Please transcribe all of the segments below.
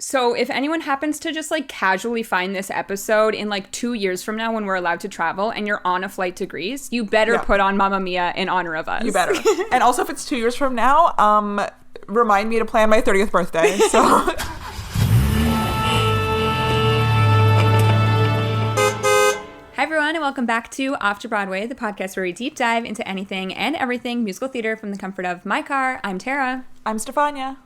So if anyone happens to just like casually find this episode in like 2 years from now when we're allowed to travel and you're on a flight to Greece, you better put on Mamma Mia in honor of us. You better. And also if it's 2 years from now, remind me to plan my 30th birthday. So Hi everyone, and welcome back to Off to Broadway, the podcast where we deep dive into anything and everything musical theater from the comfort of my car. I'm Tara. I'm Stefania.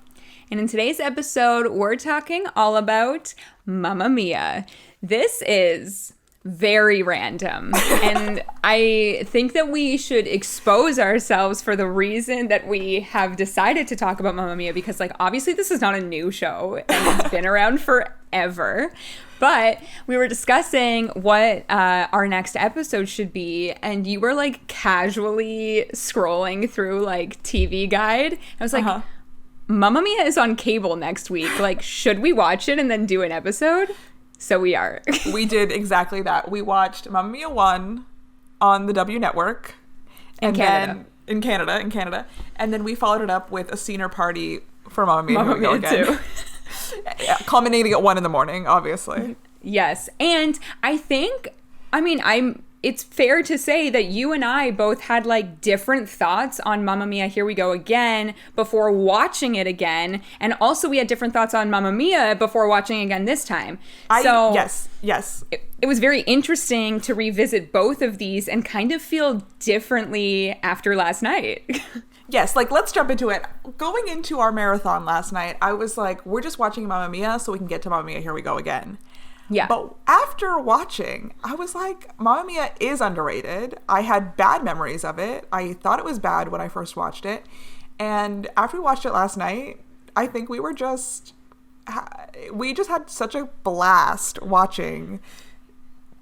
And in today's episode, we're talking all about Mamma Mia. This is very random. And I think that we should expose ourselves for the reason that we have decided to talk about Mamma Mia, because like obviously this is not a new show and it's been around forever. But we were discussing what our next episode should be, and you were like casually scrolling through like TV Guide. I was like, Mamma Mia is on cable next week. Like, should we watch it and then do an episode? So we are. We did exactly that. We watched Mamma Mia 1 on the W Network. In Canada. In Canada. And then we followed it up with a scener party for Mamma Mia. Mamma Mia too. Culminating at 1 a.m, obviously. Yes. And it's fair to say that you and I both had like different thoughts on Mamma Mia, Here We Go Again before watching it again. And also we had different thoughts on Mamma Mia before watching it again this time. Yes. It was very interesting to revisit both of these and kind of feel differently after last night. Yes, like let's jump into it. Going into our marathon last night, I was like, we're just watching Mamma Mia so we can get to Mamma Mia, Here We Go Again. Yeah. But after watching, I was like, Mamma Mia is underrated. I had bad memories of it. I thought it was bad when I first watched it. And after we watched it last night, I think we just had such a blast watching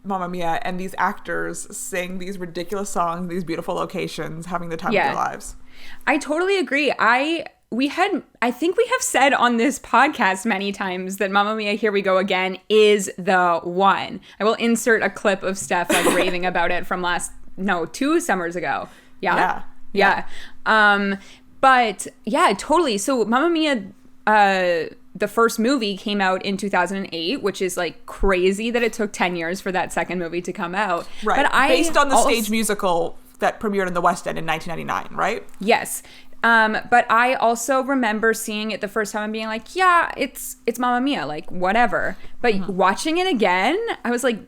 Mamma Mia and these actors sing these ridiculous songs, these beautiful locations, having the time of their lives. I totally agree. I think we have said on this podcast many times that Mamma Mia, Here We Go Again is the one. I will insert a clip of Steph like raving about it from 2 summers ago. Yeah. But yeah, totally. So Mamma Mia, the first movie came out in 2008, which is like crazy that it took 10 years for that second movie to come out. Right. But based on the stage musical that premiered in the West End in 1999, right? Yes. But I also remember seeing it the first time and being like, yeah, it's Mamma Mia, like whatever. But watching it again, I was like,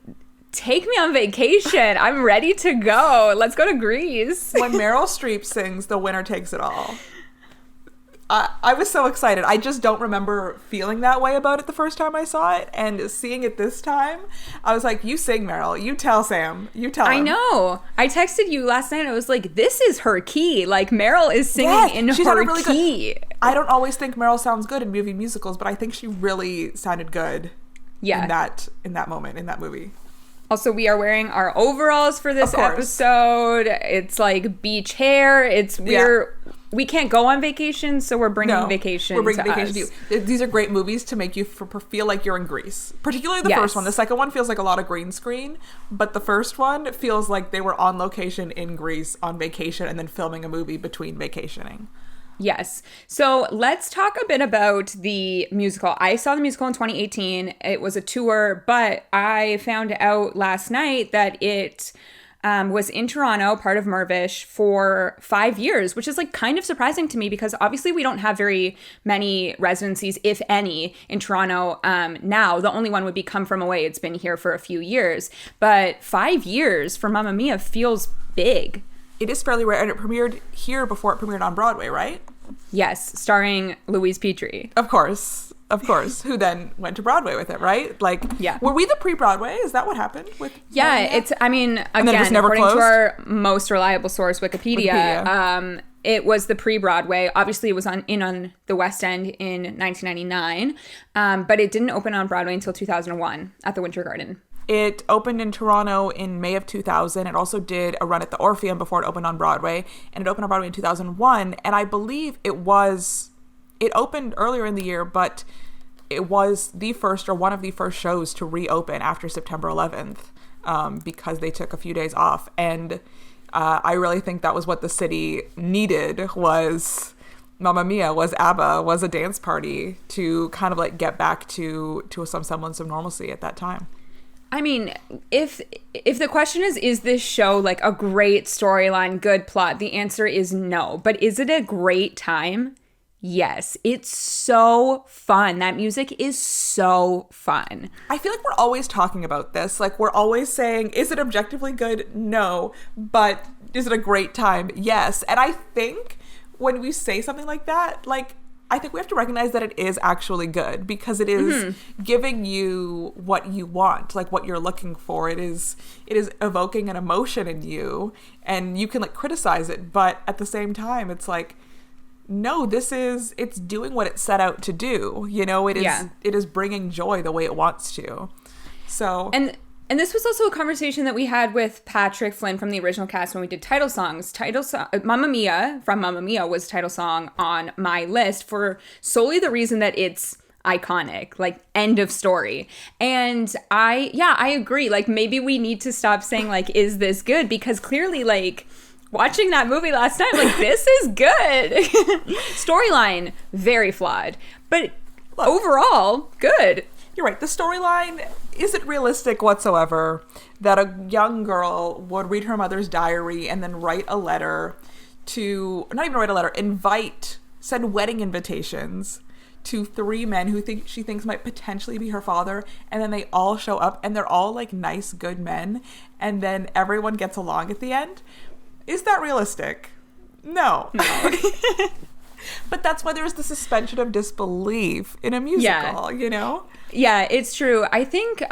take me on vacation. I'm ready to go. Let's go to Greece. When Meryl Streep sings The Winner Takes It All, I was so excited. I just don't remember feeling that way about it the first time I saw it. And seeing it this time, I was like, you sing, Meryl. You tell Sam. You tell him. I know. I texted you last night. I was like, this is her key. Like, Meryl is singing in her really key. Good. I don't always think Meryl sounds good in movie musicals, but I think she really sounded good in that moment, in that movie. Also, we are wearing our overalls for this episode. It's like beach hair. We can't go on vacation, so we're bringing vacation. We're bringing vacation to you. These are great movies to make you feel like you're in Greece. Particularly the first one. The second one feels like a lot of green screen, but the first one feels like they were on location in Greece on vacation and then filming a movie between vacationing. Yes. So let's talk a bit about the musical. I saw the musical in 2018. It was a tour, but I found out last night that it was in Toronto, part of Mirvish, for 5 years, which is like kind of surprising to me because obviously we don't have very many residencies, if any, in Toronto now. The only one would be Come From Away. It's been here for a few years. But 5 years for Mamma Mia feels big. It is fairly rare, and it premiered here before it premiered on Broadway, right? Yes, starring Louise Petrie. Of course, who then went to Broadway with it, right? Like, were we the pre-Broadway? Is that what happened with Mamma Mia? Again, according to our most reliable source, Wikipedia. It was the pre-Broadway. Obviously, it was on the West End in 1999, but it didn't open on Broadway until 2001 at the Winter Garden. It opened in Toronto in May of 2000. It also did a run at the Orpheum before it opened on Broadway, and it opened on Broadway in 2001. And I believe it opened earlier in the year, but it was the first or one of the first shows to reopen after September 11th because they took a few days off. And I really think that was what the city needed, was Mamma Mia was ABBA, was a dance party to kind of like get back to some semblance of normalcy at that time. I mean, if the question is this show like a great storyline, good plot, the answer is no. But is it a great time? Yes. It's so fun. That music is so fun. I feel like we're always talking about this. Like, we're always saying, is it objectively good? No. But is it a great time? Yes. And I think when we say something like that, like, I think we have to recognize that it is actually good because it is giving you what you want, like what you're looking for. It is evoking an emotion in you, and you can like criticize it, but at the same time, it's like, no, it's doing what it set out to do. You know, it is bringing joy the way it wants to. So And this was also a conversation that we had with Patrick Flynn from the original cast when we did title songs. Mamma Mia from Mamma Mia was title song on my list for solely the reason that it's iconic, like end of story. And I agree. Like maybe we need to stop saying like, is this good? Because clearly like watching that movie last night, like this is good. Storyline, very flawed. But overall, good. You're right. The storyline isn't realistic whatsoever that a young girl would read her mother's diary and then write a letter to, not even write a letter, send wedding invitations to 3 men who she thinks might potentially be her father, and then they all show up and they're all like nice, good men, and then everyone gets along at the end. Is that realistic? No. But that's why there's the suspension of disbelief in a musical, you know? Yeah, it's true. I think,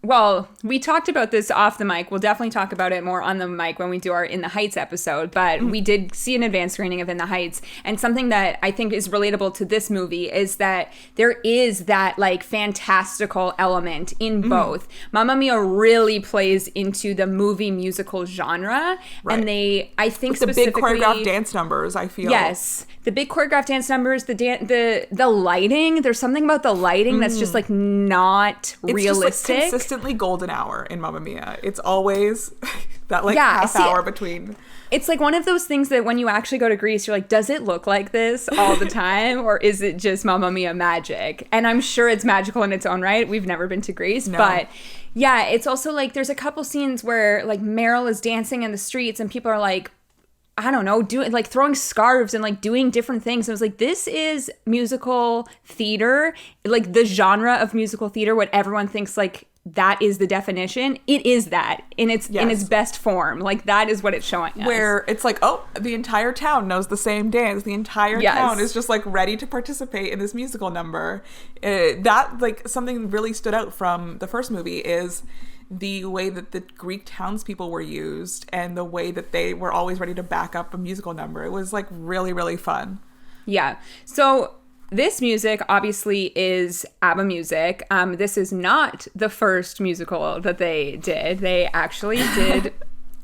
well, we talked about this off the mic. We'll definitely talk about it more on the mic when we do our In the Heights episode. But we did see an advanced screening of In the Heights. And something that I think is relatable to this movie is that there is that like fantastical element in both. Mamma Mia really plays into the movie musical genre. Right. And I think with specifically... the big choreographed dance numbers, I feel. Yes. The big choreographed dance numbers, the lighting. There's something about the lighting that's just like not realistic. It's just like consistently golden hour in Mamma Mia. It's always that like half hour between. It's like one of those things that when you actually go to Greece, you're like, does it look like this all the time? Or is it just Mamma Mia magic? And I'm sure it's magical in its own right. We've never been to Greece, but yeah, it's also like there's a couple scenes where like Meryl is dancing in the streets and people are like, I don't know, doing like throwing scarves and like doing different things. And I was like, this is musical theater, like the genre of musical theater, what everyone thinks like that is the definition. It is that in its best form. Like that is what it's showing us. Where it's like, oh, the entire town knows the same dance. The entire town is just like ready to participate in this musical number. That like something really stood out from the first movie is the way that the Greek townspeople were used and the way that they were always ready to back up a musical number. It was like really, really fun. Yeah. So this music obviously is ABBA music. This is not the first musical that they did. They actually did,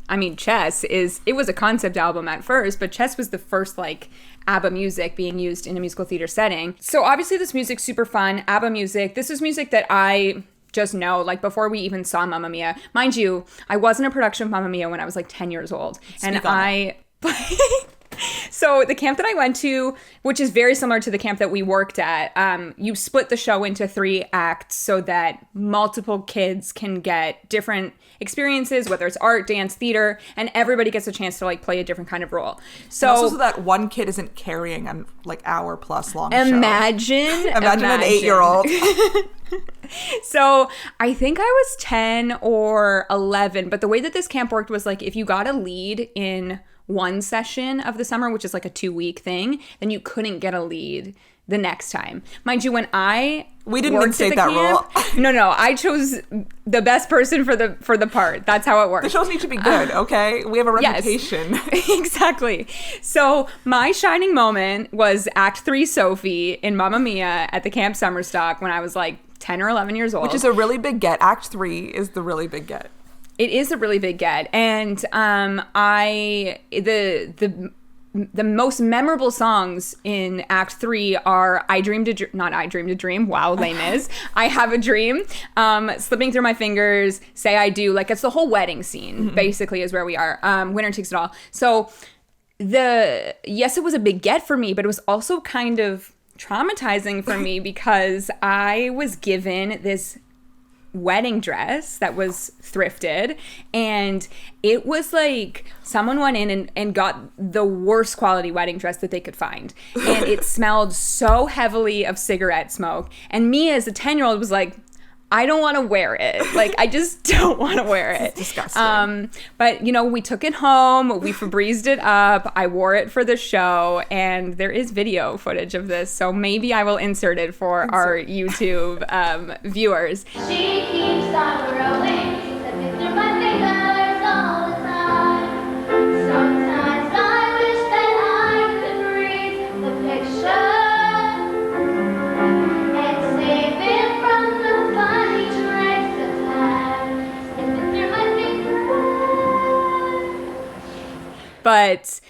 I mean, it was a concept album at first, but Chess was the first like ABBA music being used in a musical theater setting. So obviously this music's super fun. ABBA music. This is music that I just know, like before we even saw Mamma Mia. Mind you, I was in a production of Mamma Mia when I was like 10 years old. So the camp that I went to, which is very similar to the camp that we worked at, you split the show into 3 acts so that multiple kids can get different experiences, whether it's art, dance, theater, and everybody gets a chance to like play a different kind of role. So also so that one kid isn't carrying a like hour plus long show. Imagine an 8-year-old. So I think I was 10 or 11, but the way that this camp worked was like if you got a lead in one session of the summer, which is like a 2-week thing, then you couldn't get a lead the next time. Mind you, when we didn't instate that rule. No, I chose the best person for the part. That's how it works. The shows need to be good, okay? We have a reputation. Yes, exactly. So my shining moment was Act 3 Sophie in Mamma Mia at the Camp Summerstock when I was like 10 or 11 years old. Which is a really big get. Act 3 is the really big get. It is a really big get. And the most memorable songs in Act 3 are not I Dreamed a Dream. Wow, Les Mis. I Have a Dream. Slipping Through My Fingers. Say I Do. Like, it's the whole wedding scene, basically, is where we are. Winner Takes It All. So yes, it was a big get for me, but it was also kind of traumatizing for me because I was given this wedding dress that was thrifted, and it was like someone went in and got the worst quality wedding dress that they could find, and it smelled so heavily of cigarette smoke, and me as a 10-year-old was like, I don't want to wear it. Like, I just don't want to wear it. It's disgusting. But, you know, we took it home. We Febrezed it up. I wore it for the show. And there is video footage of this. So maybe I will insert it for our YouTube viewers. She keeps on growing, slipping through my fingers all the time. Sometimes I wish that I could read the picture and save it from the funny tricks of time, slipping through my fingers. But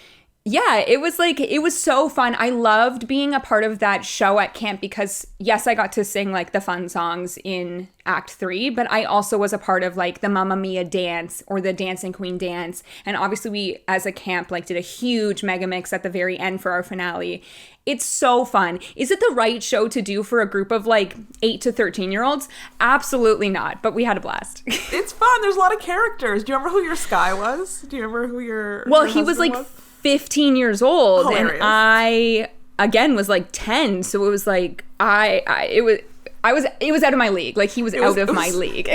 yeah, it was so fun. I loved being a part of that show at camp because, yes, I got to sing like the fun songs in Act 3, but I also was a part of like the Mamma Mia dance or the Dancing Queen dance. And obviously we, as a camp, like did a huge mega mix at the very end for our finale. It's so fun. Is it the right show to do for a group of like 8 to 13-year-olds? Absolutely not, but we had a blast. It's fun. There's a lot of characters. Do you remember who your Sky was? Do you remember who your Well, your he was like husband 15 years old. Hilarious. And I again was like 10, so it was like it was out of my league. Like he was out of my league.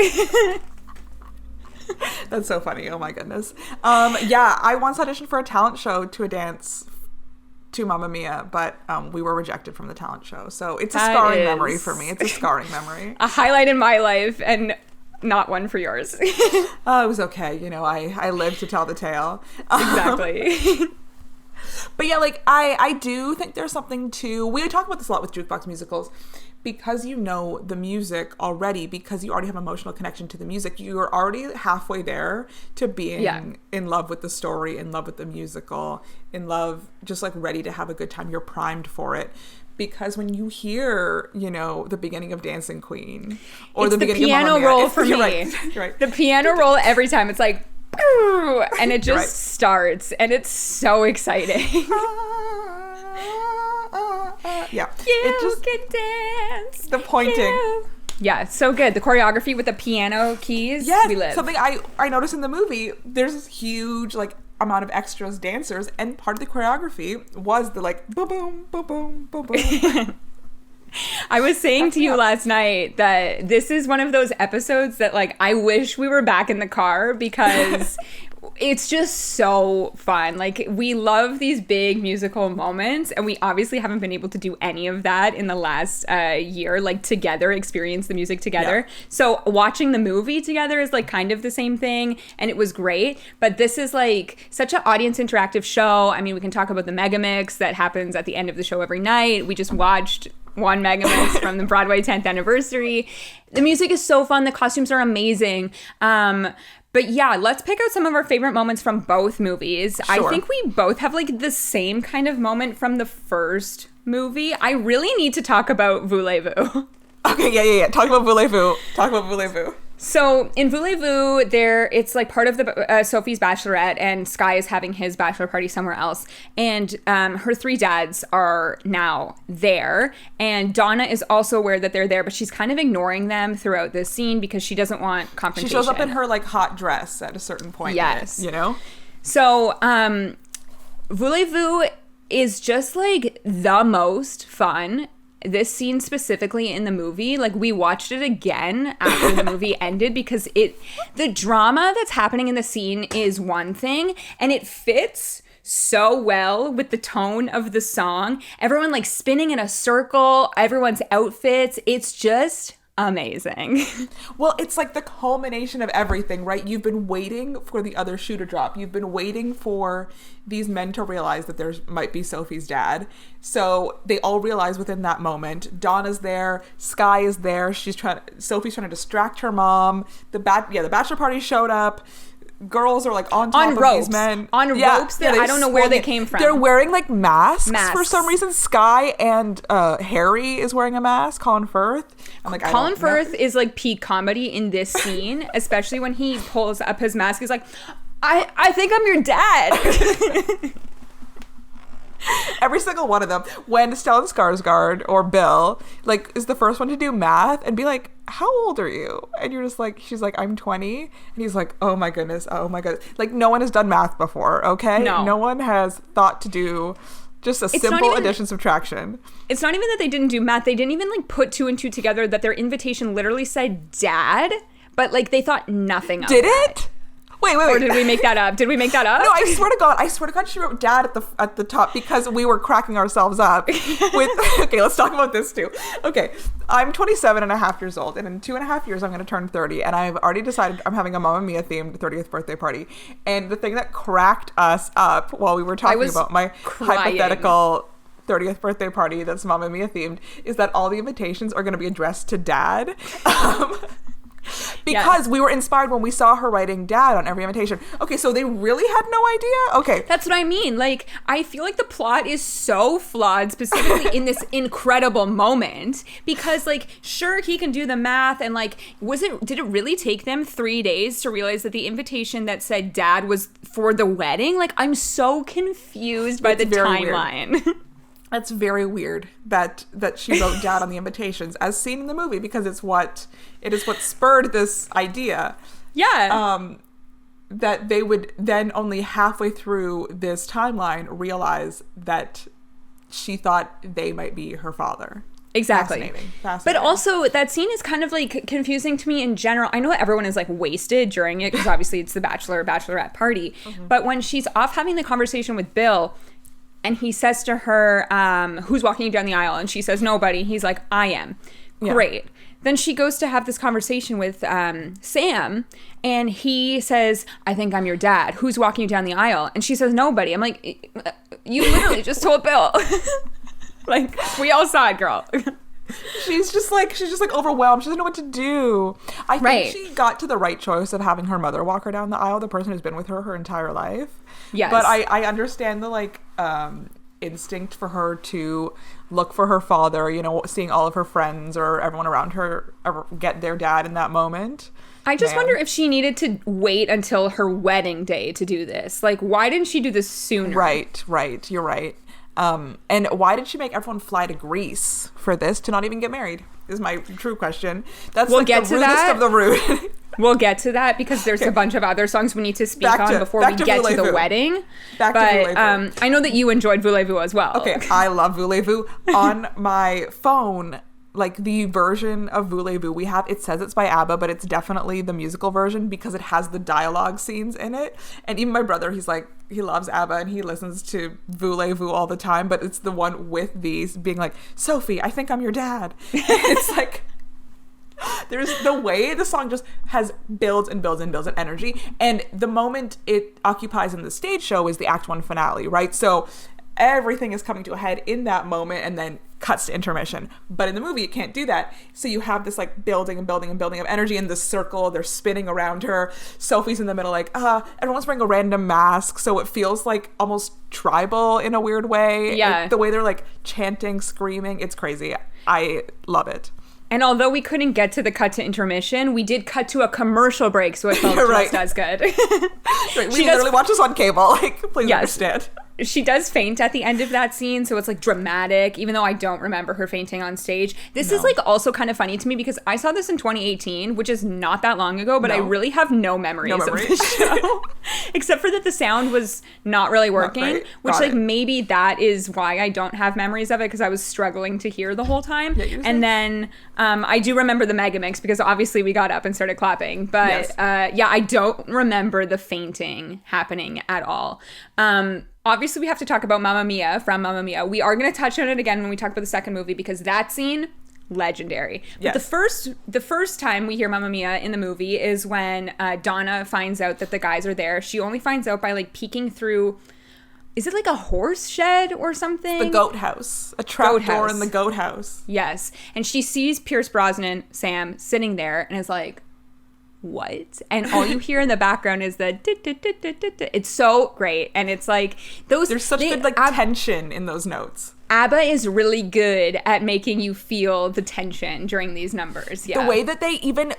That's so funny. Oh my goodness. Yeah, I once auditioned for a talent show to a dance to Mamma Mia, but we were rejected from the talent show. So it's a scarring memory for me. It's a scarring memory. A highlight in my life and not one for yours. It was okay. You know, I lived to tell the tale. Exactly. But yeah, like I do think there's something to, we talk about this a lot with jukebox musicals, because you know the music already, because you already have emotional connection to the music, you're already halfway there to being in love with the story, in love with the musical, in love, just like ready to have a good time. You're primed for it. Because when you hear, you know, the beginning of Dancing Queen or it's the beginning piano of Mamma Mia, roll for me. You're right. The piano roll every time. It's like, and it just starts, and it's so exciting. Yeah. You can dance. The pointing. Yeah, it's so good. The choreography with the piano keys. Yes, we live. something I noticed in the movie, there's this huge, like, amount of extras dancers, and part of the choreography was the, like, boom, boom, boom, boom, boom, boom. I was saying to you last night that this is one of those episodes that, like, I wish we were back in the car because it's just so fun. Like, we love these big musical moments, and we obviously haven't been able to do any of that in the last year, like, together, experience the music together. Yeah. So watching the movie together is, like, kind of the same thing, and it was great. But this is, like, such an audience interactive show. I mean, we can talk about the mega mix that happens at the end of the show every night. We just watched one mega mix from the Broadway 10th anniversary. The music is so fun. The costumes are amazing. But yeah, let's pick out some of our favorite moments from both movies. Sure. I think we both have like the same kind of moment from the first movie. I really need to talk about Voulez-Vous. Okay, yeah. Talk about Voulez-Vous. So in Voulez-Vous, it's like part of the Sophie's bachelorette, and Sky is having his bachelor party somewhere else, and her 3 dads are now there, and Donna is also aware that they're there, but she's kind of ignoring them throughout this scene because she doesn't want confrontation. She shows up in her like hot dress at a certain point. Yes, you know. So Voulez-Vous is just like the most fun. This scene specifically in the movie, like we watched it again after the movie ended because the drama that's happening in the scene is one thing, and it fits so well with the tone of the song. Everyone like spinning in a circle, everyone's outfits. It's just amazing. Well, it's like the culmination of everything, right? You've been waiting for the other shoe to drop. You've been waiting for these men to realize that there might be Sophie's dad. So they all realize within that moment. Donna's there, Sky is there. Sophie's trying to distract her mom. The bachelor party showed up. Girls are like on top of these men. Ropes that I don't know where they came from. They're wearing like masks for some reason. Sky and Harry is wearing a mask. Colin Firth. I'm like, Colin Firth is like peak comedy in this scene, especially when he pulls up his mask. He's like, I think I'm your dad. Every single one of them. When Stellan Skarsgård or Bill like is the first one to do math and be like, how old are you? And you're just like, she's like, I'm 20. And he's like, oh my goodness. Like no one has done math before, okay? No one has thought to do just a simple addition subtraction. It's not even that they didn't do math. They didn't even like put 2 and 2 together that their invitation literally said dad, but like they thought nothing of Did that. it? Wait. Or did we make that up? No, I swear to God, she wrote dad at the top because we were cracking ourselves up with, okay, let's talk about this too. Okay, I'm 27 and a half years old, and in 2.5 years, I'm going to turn 30, and I've already decided I'm having a Mamma Mia themed 30th birthday party. And the thing that cracked us up while we were talking about my hypothetical 30th birthday party that's Mamma Mia themed is that all the invitations are going to be addressed to dad. Because we were inspired when we saw her writing dad on every invitation. Okay, so they really had no idea? Okay. That's what I mean. Like, I feel like the plot is so flawed, specifically in this incredible moment. Because, like, sure, he can do the math. And, like, did it really take them 3 days to realize that the invitation that said dad was for the wedding? Like, I'm so confused by the timeline. That's very weird that she wrote dad on the invitations as seen in the movie, because it is what spurred this idea. Yeah. That they would then only halfway through this timeline realize that she thought they might be her father. Exactly. Fascinating. But also that scene is kind of like confusing to me in general. I know everyone is like wasted during it because obviously it's the bachelor or bachelorette party. Mm-hmm. But when she's off having the conversation with Bill, and he says to her, who's walking down the aisle? And she says, nobody. He's like, I am. Yeah. Great. Then she goes to have this conversation with Sam, and he says, I think I'm your dad. Who's walking you down the aisle? And she says, nobody. I'm like, you literally just told Bill. Like, we all saw it, girl. She's just like overwhelmed. She doesn't know what to do. I think she got to the right choice of having her mother walk her down the aisle, the person who's been with her entire life. Yes. But I understand the like instinct for her to look for her father, you know, seeing all of her friends or everyone around her get their dad in that moment. I just wonder if she needed to wait until her wedding day to do this. Like, why didn't she do this sooner? Right. You're right. And why did she make everyone fly to Greece for this to not even get married? Is my true question. That's we'll like get the to rudest that. of the rude. We'll get to that because there's a bunch of other songs we need to speak on before we get to the wedding. But I know that you enjoyed Voulez-Vous as well. Okay, I love Voulez-Vous. On my phone, like the version of Voulez-Vous we have, it says it's by ABBA, but it's definitely the musical version because it has the dialogue scenes in it. And even my brother, he's like, he loves ABBA and he listens to Voulez-Vous all the time, but it's the one with these being like, Sophie, I think I'm your dad. It's like, there's the way the song just builds and energy. And the moment it occupies in the stage show is the Act 1 finale, right? So everything is coming to a head in that moment and then cuts to intermission. But in the movie, it can't do that. So you have this like building of energy in this circle. They're spinning around her. Sophie's in the middle like, everyone's wearing a random mask. So it feels like almost tribal in a weird way. Yeah. The way they're like chanting, screaming. It's crazy. I love it. And although we couldn't get to the cut to intermission, we did cut to a commercial break, so it felt just as good. Right. We literally watch this on cable. Like, please understand. She does faint at the end of that scene, so it's like dramatic, even though I don't remember her fainting on stage. This is like also kind of funny to me because I saw this in 2018, which is not that long ago, but I really have no memories of this show. Except for that the sound was not really working, which like maybe that is why I don't have memories of it, because I was struggling to hear the whole time. Yeah, and then I do remember the mega mix because obviously we got up and started clapping, but I don't remember the fainting happening at all. Obviously, we have to talk about Mamma Mia from Mamma Mia. We are going to touch on it again when we talk about the second movie because that scene, legendary. But the first time we hear Mamma Mia in the movie is when Donna finds out that the guys are there. She only finds out by like peeking through. Is it like a horse shed or something? The goat house. A trap door in the goat house. Yes. And she sees Pierce Brosnan, Sam, sitting there and is like, what? And all you hear in the background is the it's so great. And it's like there's such good like tension in those notes. ABBA is really good at making you feel the tension during these numbers. Yeah. The way that they even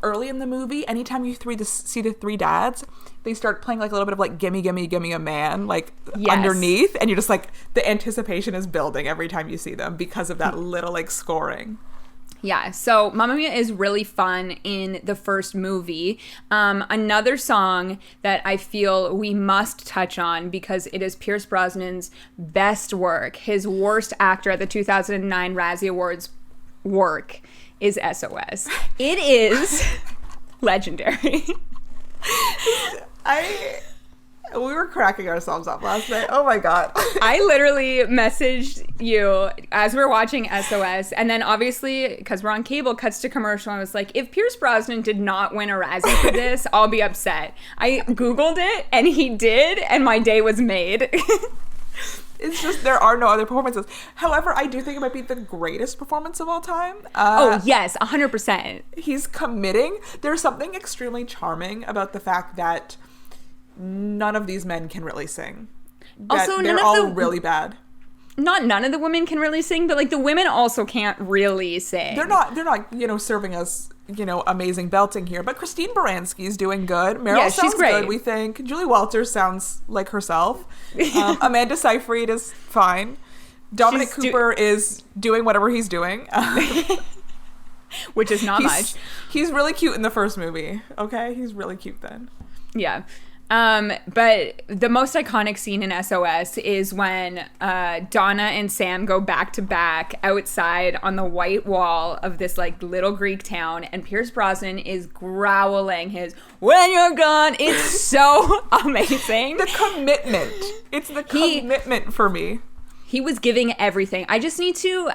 early in the movie, anytime you see the three dads, they start playing like a little bit of like gimme, gimme, gimme a man, like underneath. And you're just like, the anticipation is building every time you see them because of that little like scoring. Yeah, so Mamma Mia is really fun in the first movie. Another song that I feel we must touch on because it is Pierce Brosnan's best work, his worst actor at the 2009 Razzie Awards work, is SOS. It is legendary. We were cracking ourselves up last night. Oh my God. I literally messaged you as we were watching SOS, and then obviously, because we're on cable, cuts to commercial, and I was like, if Pierce Brosnan did not win a Razzie for this, I'll be upset. I Googled it, and he did, and my day was made. It's just, there are no other performances. However, I do think it might be the greatest performance of all time. Oh, yes, 100%. He's committing. There's something extremely charming about the fact that none of these men can really sing. Also, they're all really bad. Not none of the women can really sing, but like the women also can't really sing. They're not, serving us, amazing belting here. But Christine Baranski's doing good. Meryl sounds good, we think. Julie Walters sounds like herself. Amanda Seyfried is fine. Dominic Cooper is doing whatever he's doing. Which is not much. He's really cute in the first movie. Okay? He's really cute then. Yeah. But the most iconic scene in SOS is when Donna and Sam go back to back outside on the white wall of this like little Greek town, and Pierce Brosnan is growling his "When you're gone." It's so amazing. The commitment. It's the commitment for me. He was giving everything. I just need to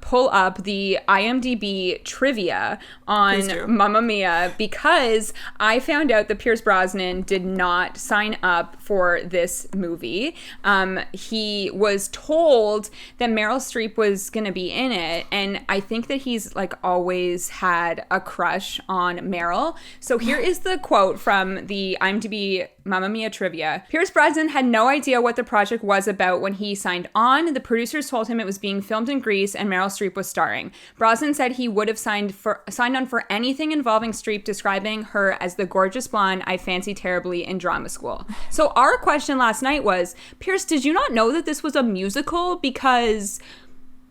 pull up the IMDb trivia on Mamma Mia because I found out that Pierce Brosnan did not sign up for this movie. He was told that Meryl Streep was going to be in it, and I think that he's like always had a crush on Meryl. So here is the quote from the IMDb Mamma Mia trivia. Pierce Brosnan had no idea what the project was about when he signed on. The producers told him it was being filmed in Greece and Meryl Streep was starring. Brosnan said he would have signed on for anything involving Streep, describing her as the gorgeous blonde I fancied terribly in drama school. So our question last night was, Pierce, did you not know that this was a musical? Because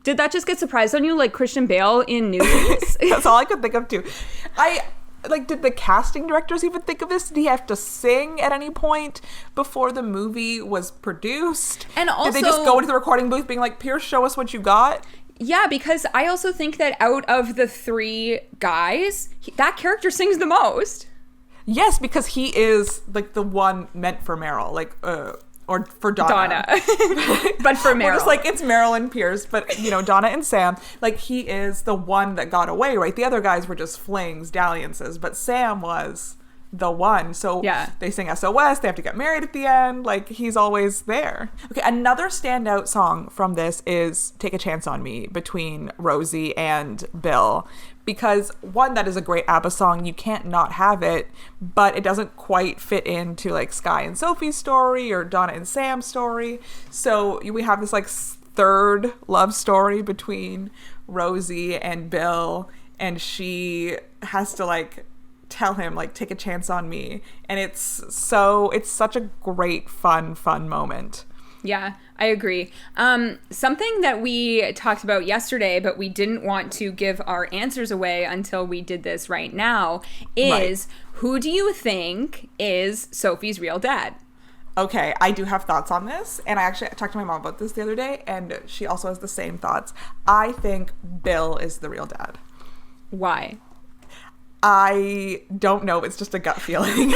did that just get surprised on you like Christian Bale in Newsies? That's all I could think of too. Did the casting directors even think of this? Did he have to sing at any point before the movie was produced? And also, did they just go into the recording booth being like, Pierce, show us what you got? Yeah, because I also think that out of the three guys, that character sings the most. Yes, because he is like the one meant for Meryl, or for Donna. But for Meryl. We're just like, it's Meryl and Pierce, but Donna and Sam, like he is the one that got away, right? The other guys were just flings, dalliances, but Sam was the one. So they sing SOS, they have to get married at the end, like he's always there. Okay, another standout song from this is Take a Chance on Me between Rosie and Bill. Because one, that is a great ABBA song. You can't not have it, but it doesn't quite fit into like Sky and Sophie's story or Donna and Sam's story. So we have this like third love story between Rosie and Bill, and she has to like tell him like, take a chance on me. And it's such a great, fun moment. Yeah, I agree. Something that we talked about yesterday, but we didn't want to give our answers away until we did this right now, is who do you think is Sophie's real dad? Okay, I do have thoughts on this, and I actually talked to my mom about this the other day, and she also has the same thoughts. I think Bill is the real dad. Why? I don't know. It's just a gut feeling.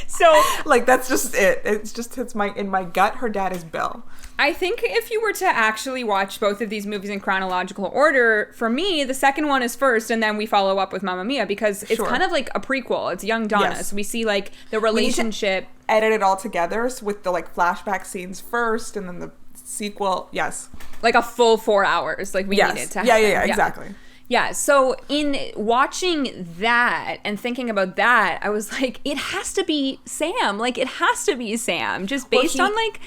So, like, that's just it. It's in my gut, her dad is Bill. I think if you were to actually watch both of these movies in chronological order, for me, the second one is first, and then we follow up with Mamma Mia, because it's kind of like a prequel. It's young Donna. Yes. So we see, like, the relationship. Edit it all together with the, like, flashback scenes first, and then the sequel. Yes. Like a full 4 hours. Like, we need it to happen. Yeah, exactly. Yeah, so in watching that and thinking about that, I was like, it has to be Sam. Like, it has to be Sam. Just based on, like,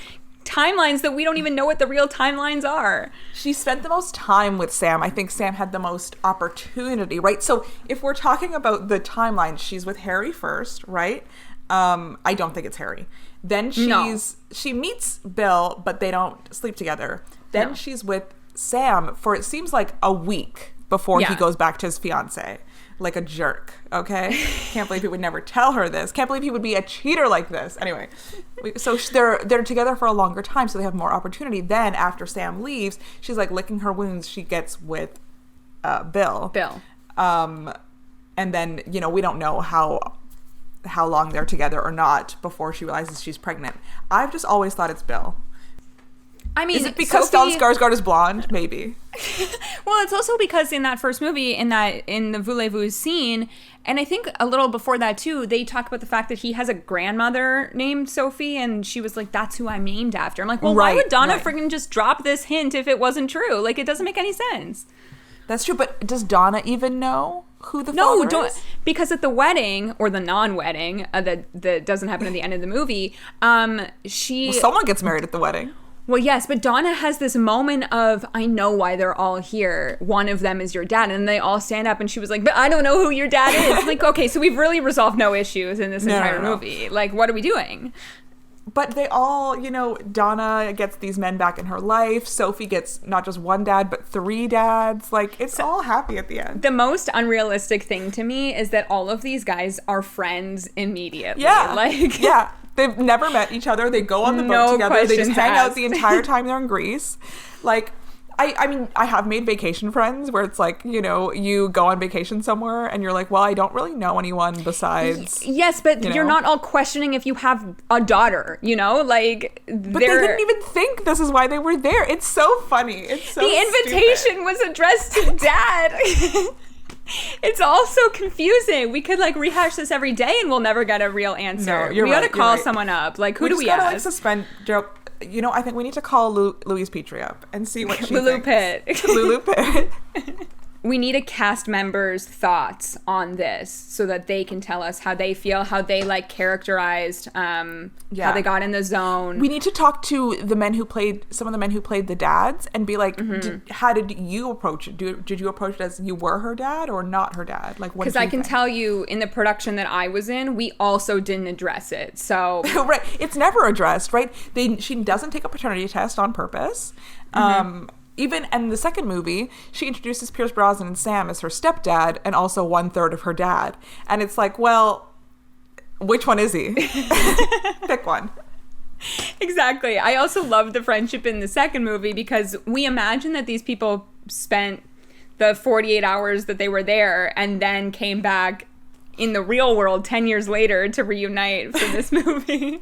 timelines that we don't even know what the real timelines are. She spent the most time with Sam. I think Sam had the most opportunity, right? So if we're talking about the timeline, she's with Harry first, right? I don't think it's Harry. Then she meets Bill, but they don't sleep together. Then she's with Sam for, it seems like, a week before he goes back to his fiance. Like a jerk, okay? Can't believe he would never tell her this. Can't believe he would be a cheater like this. Anyway, so they're together for a longer time, so they have more opportunity. Then after Sam leaves, she's like licking her wounds. She gets with Bill. And then, you know, we don't know how long they're together or not before she realizes she's pregnant. I've just always thought it's Bill. I mean, is it because Stellan Skarsgård is blonde? Maybe. Well, it's also because in that first movie, in the Voulez-Vous scene, and I think a little before that too, they talk about the fact that he has a grandmother named Sophie, and she was like, "That's who I'm named after." I'm like, well, why would Donna friggin' just drop this hint if it wasn't true? Like, it doesn't make any sense. That's true, but does Donna even know who the father is? Because at the wedding, or the non-wedding, that doesn't happen at the end of the movie, someone gets married at the wedding. Well, yes, but Donna has this moment of, I know why they're all here. One of them is your dad. And they all stand up, and she was like, but I don't know who your dad is. Like, okay, so we've really resolved no issues in this entire movie. Like, what are we doing? But they all, you know, Donna gets these men back in her life. Sophie gets not just one dad, but 3 dads. Like, it's all happy at the end. The most unrealistic thing to me is that all of these guys are friends immediately. Yeah. They've never met each other. They go on the boat together. They just hang out the entire time they're in Greece. Like, I mean, I have made vacation friends where it's like, you know, you go on vacation somewhere and you're like, well, I don't really know anyone besides. Yes, but you're not all questioning if you have a daughter, you know? Like, but they didn't even think this is why they were there. It's so funny. It's so The invitation was addressed to Dad. It's all so confusing. We could like rehash this every day and we'll never get a real answer. No, we gotta call someone up. Like, who do we ask? Like, suspend Joe. You know, I think we need to call Louise Petrie up and see what she Lulu thinks. Pitt. Lulu Pitt. We need a cast member's thoughts on this so that they can tell us how they feel, how they like characterized, how they got in the zone. We need to talk to some of the men who played the dads and be like, how did you approach it? Did you approach it as you were her dad or not her dad? Like, what? Because I can tell you, in the production that I was in, we also didn't address it. So right, it's never addressed, right? She doesn't take a paternity test on purpose. Even in the second movie, she introduces Pierce Brosnan and Sam as her stepdad and also 1/3 of her dad. And it's like, well, which one is he? Pick one. Exactly. I also love the friendship in the second movie because we imagine that these people spent the 48 hours that they were there and then came back in the real world 10 years later to reunite for this movie.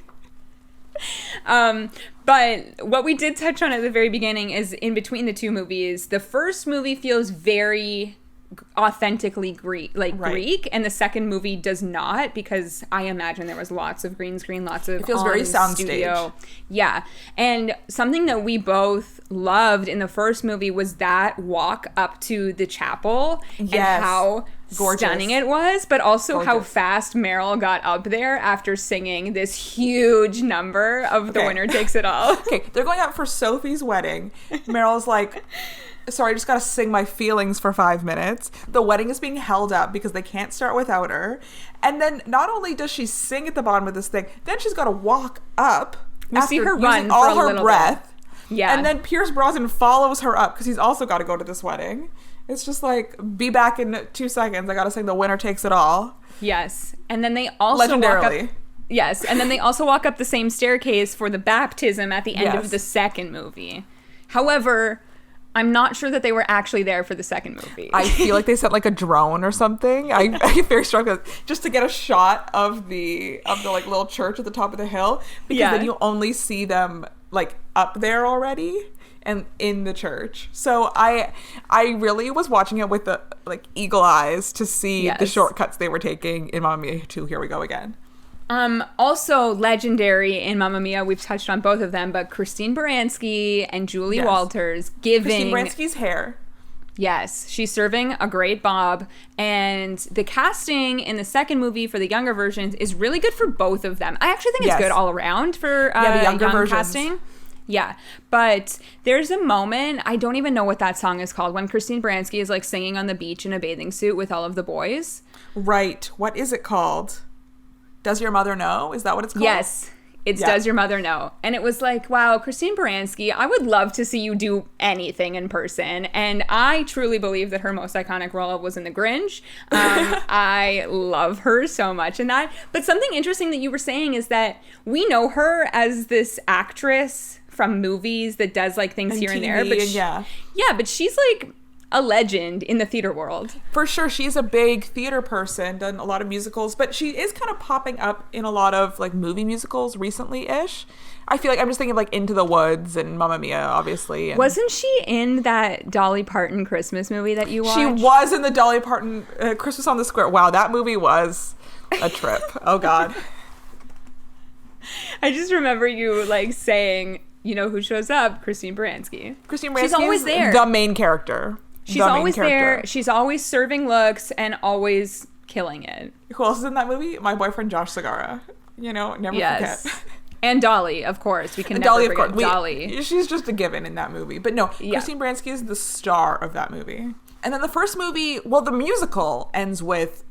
But what we did touch on at the very beginning is in between the two movies, the first movie feels very authentically Greek, and the second movie does not, because I imagine there was lots of green screen, lots of it feels very soundstage. Yeah, and something that we both loved in the first movie was that walk up to the chapel and how stunning it was, but also how fast Meryl got up there after singing this huge number of The Winner Takes It All. Okay, they're going out for Sophie's wedding. Meryl's like, sorry, I just gotta sing my feelings for 5 minutes. The wedding is being held up because they can't start without her. And then not only does she sing at the bottom of this thing, then she's gotta walk up. We see her run all for a her little breath. bit. Yeah. And then Pierce Brosnan follows her up because he's also got to go to this wedding. It's just like, be back in 2 seconds. I gotta sing The Winner Takes It All. Yes. And then they also walk up. Yes. And then they also walk up the same staircase for the baptism at the end of the second movie. However, I'm not sure that they were actually there for the second movie. I feel like they sent like a drone or something. I get very struck with just to get a shot of the like little church at the top of the hill, because then you only see them like up there already and in the church. So I really was watching it with the like eagle eyes to see the shortcuts they were taking in Mamma Mia 2. Here we go again. Also legendary in Mamma Mia, we've touched on both of them, but Christine Baranski and Julie Walters giving... Christine Baranski's hair. Yes, she's serving a great bob, and the casting in the second movie for the younger versions is really good for both of them. I actually think it's good all around for the younger versions. casting. Yeah, but there's a moment, I don't even know what that song is called, when Christine Baranski is like singing on the beach in a bathing suit with all of the boys. Right. What is it called? Does Your Mother Know? Is that what it's called? Yes. It's Does Your Mother Know? And it was like, wow, Christine Baranski, I would love to see you do anything in person. And I truly believe that her most iconic role was in The Grinch. I love her so much in that. But something interesting that you were saying is that we know her as this actress from movies that does like things here and there. But but she's like a legend in the theater world. For sure. She's a big theater person, done a lot of musicals, but she is kind of popping up in a lot of like movie musicals recently-ish. I feel like I'm just thinking of like Into the Woods and Mamma Mia, obviously. And wasn't she in that Dolly Parton Christmas movie that you watched? She was in the Dolly Parton Christmas on the Square. Wow, that movie was a trip. Oh, God. I just remember you like saying, you know who shows up? Christine Baranski. Christine Baranski She's always there. The main character. She's always there. She's always serving looks and always killing it. Who else is in that movie? My boyfriend Josh Segarra. You know, never forget. And Dolly, of course. We can never forget Dolly. She's just a given in that movie. But no, Christine Baranski is the star of that movie. And then the first movie, well, the musical ends with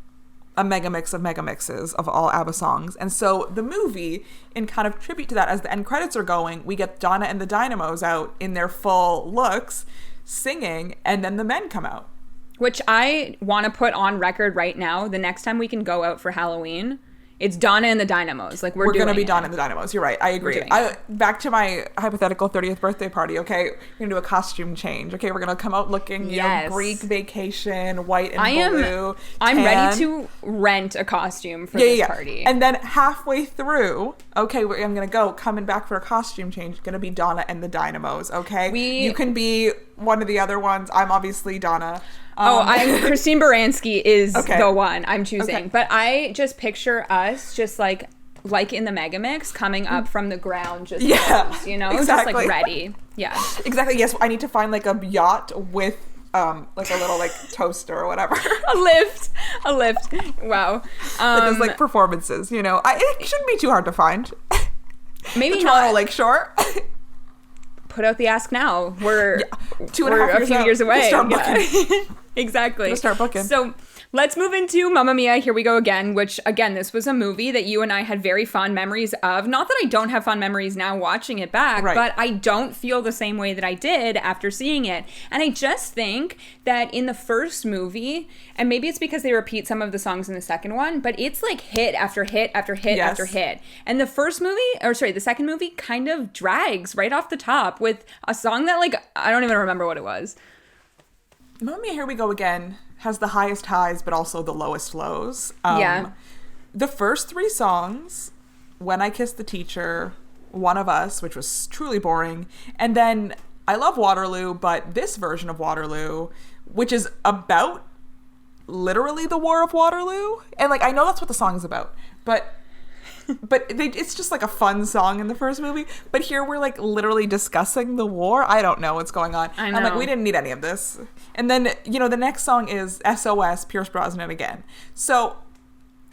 a mega mix of mega mixes of all ABBA songs. And so the movie, in kind of tribute to that, as the end credits are going, we get Donna and the Dynamos out in their full looks, singing, and then the men come out. Which I want to put on record right now. The next time we can go out for Halloween, it's Donna and the Dynamos. Like we're going to be Donna and the Dynamos. You're right. I agree. Back to my hypothetical 30th birthday party. Okay, we're going to do a costume change. Okay, we're going to come out looking, you know, Greek vacation, white and blue. I'm ready to rent a costume for this party. And then halfway through, okay, I'm going to go coming back for a costume change. Going to be Donna and the Dynamos. Okay, you can be one of the other ones. I'm obviously Donna. I'm Christine Baranski is the one I'm choosing. Okay. But I just picture us just like in the Megamix coming up from the ground, just arms, you know, just like ready. Yeah, exactly. Yes, I need to find like a yacht with like a little like toaster or whatever. a lift. Wow. There's like performances, you know. It shouldn't be too hard to find. Maybe the Toronto Lakeshore. Put out the ask now. We're 2.5 a few years away. Start booking. Exactly. Start booking. So let's move into Mamma Mia, Here We Go Again, which, again, this was a movie that you and I had very fond memories of. Not that I don't have fond memories now watching it back, but I don't feel the same way that I did after seeing it. And I just think that in the first movie, and maybe it's because they repeat some of the songs in the second one, but it's like hit after hit after hit after hit. And the second movie kind of drags right off the top with a song that, like, I don't even remember what it was. Mamma Mia, Here We Go Again has the highest highs, but also the lowest lows. The first three songs, When I Kissed the Teacher, One of Us, which was truly boring, and then I love Waterloo, but this version of Waterloo, which is about literally the War of Waterloo, and like I know that's what the song's about, but it's just like a fun song in the first movie. But here we're like literally discussing the war. I don't know what's going on. I'm like, we didn't need any of this. And then, you know, the next song is SOS, Pierce Brosnan again. So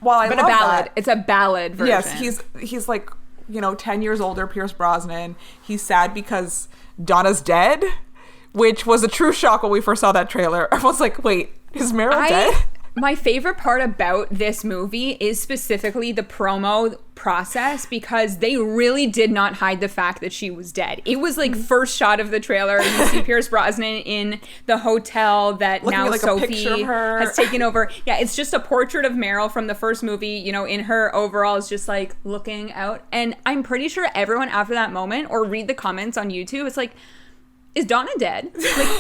while I love a ballad, it's a ballad version. Yes, he's like, you know, 10 years older, Pierce Brosnan. He's sad because Donna's dead, which was a true shock when we first saw that trailer. I was like, wait, is Meryl dead? My favorite part about this movie is specifically the promo process, because they really did not hide the fact that she was dead. It was like first shot of the trailer, you see Pierce Brosnan in the hotel that looking now like Sophie has taken over. Yeah, it's just a portrait of Meryl from the first movie, you know, in her overalls, just like looking out. And I'm pretty sure everyone after that moment, or read the comments on YouTube, it's like, is Donna dead?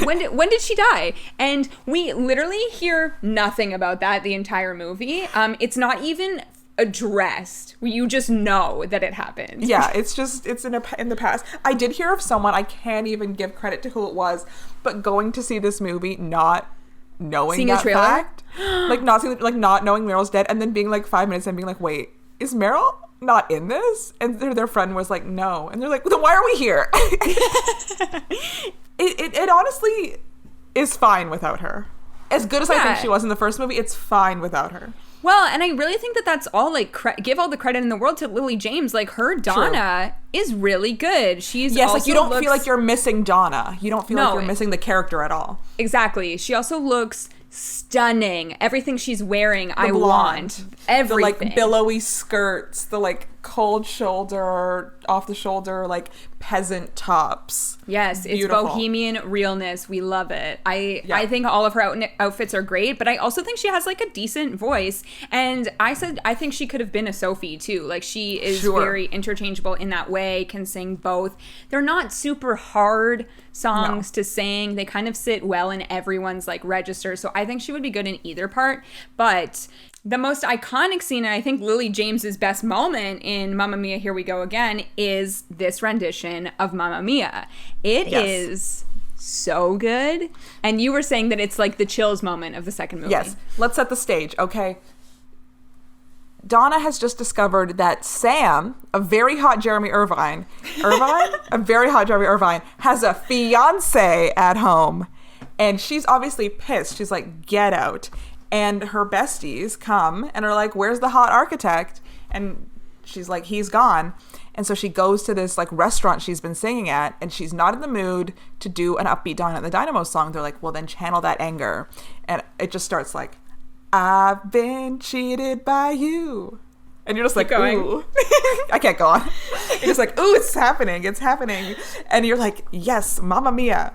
Like, when did she die? And we literally hear nothing about that the entire movie. It's not even addressed. You just know that it happened. Yeah, it's in the past. I did hear of someone, I can't even give credit to who it was, but going to see this movie not knowing seeing that fact, like not knowing Meryl's dead, and then being like 5 minutes and being like, wait, is Meryl not in this? And their friend was like, no. And they're like, well, then why are we here? it honestly is fine without her. As good as I think she was in the first movie, it's fine without her. Well, and I really think that that's all, like, give all the credit in the world to Lily James. Like, her Donna is really good. She's Yes, also like, you don't feel like you're missing Donna. You don't feel like you're missing the character at all. Exactly. She also looks stunning. Everything she's wearing, The I blonde, want. Everything. The, like, billowy skirts, the, like, cold shoulder, off the shoulder, like, peasant tops. Yes, Beautiful. It's bohemian realness. We love it. I think all of her outfits are great, but I also think she has, like, a decent voice. And I think she could have been a Sophie too. Like, she is very interchangeable in that way, can sing both. They're not super hard songs to sing. They kind of sit well in everyone's, like, register. So I think she would be good in either part. But the most iconic scene, and I think Lily James's best moment in Mamma Mia, Here We Go Again, is this rendition of Mamma Mia. It is so good. And you were saying that it's like the chills moment of the second movie. Yes. Let's set the stage, okay? Donna has just discovered that Sam, a very hot Jeremy Irvine, a very hot Jeremy Irvine, has a fiance at home. And she's obviously pissed. She's like, get out. And her besties come and are like, where's the hot architect? And she's like, he's gone. And so she goes to this, like, restaurant she's been singing at, and she's not in the mood to do an upbeat Donna and the Dynamo song. They're like, well, then channel that anger. And it just starts like, I've been cheated by you. And you're just like, ooh. I can't go on. You're just like, ooh, it's happening. It's happening. And you're like, yes, Mamma Mia.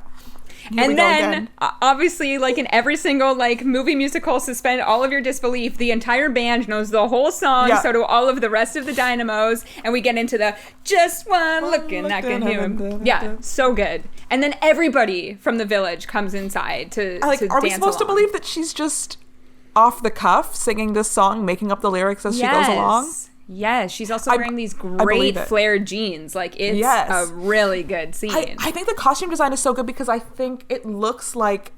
And then, obviously, like in every single, like, movie musical, suspend all of your disbelief. The entire band knows the whole song, so do all of the rest of the Dynamos. And we get into the just one looking I can hear him. Yeah, so good. And then everybody from the village comes inside to like, to are we dance supposed along. to believe that she's just off the cuff singing this song, making up the lyrics as she goes along? Yes, she's also wearing these great flared jeans. Like, it's a really good scene. I think the costume design is so good because I think it looks like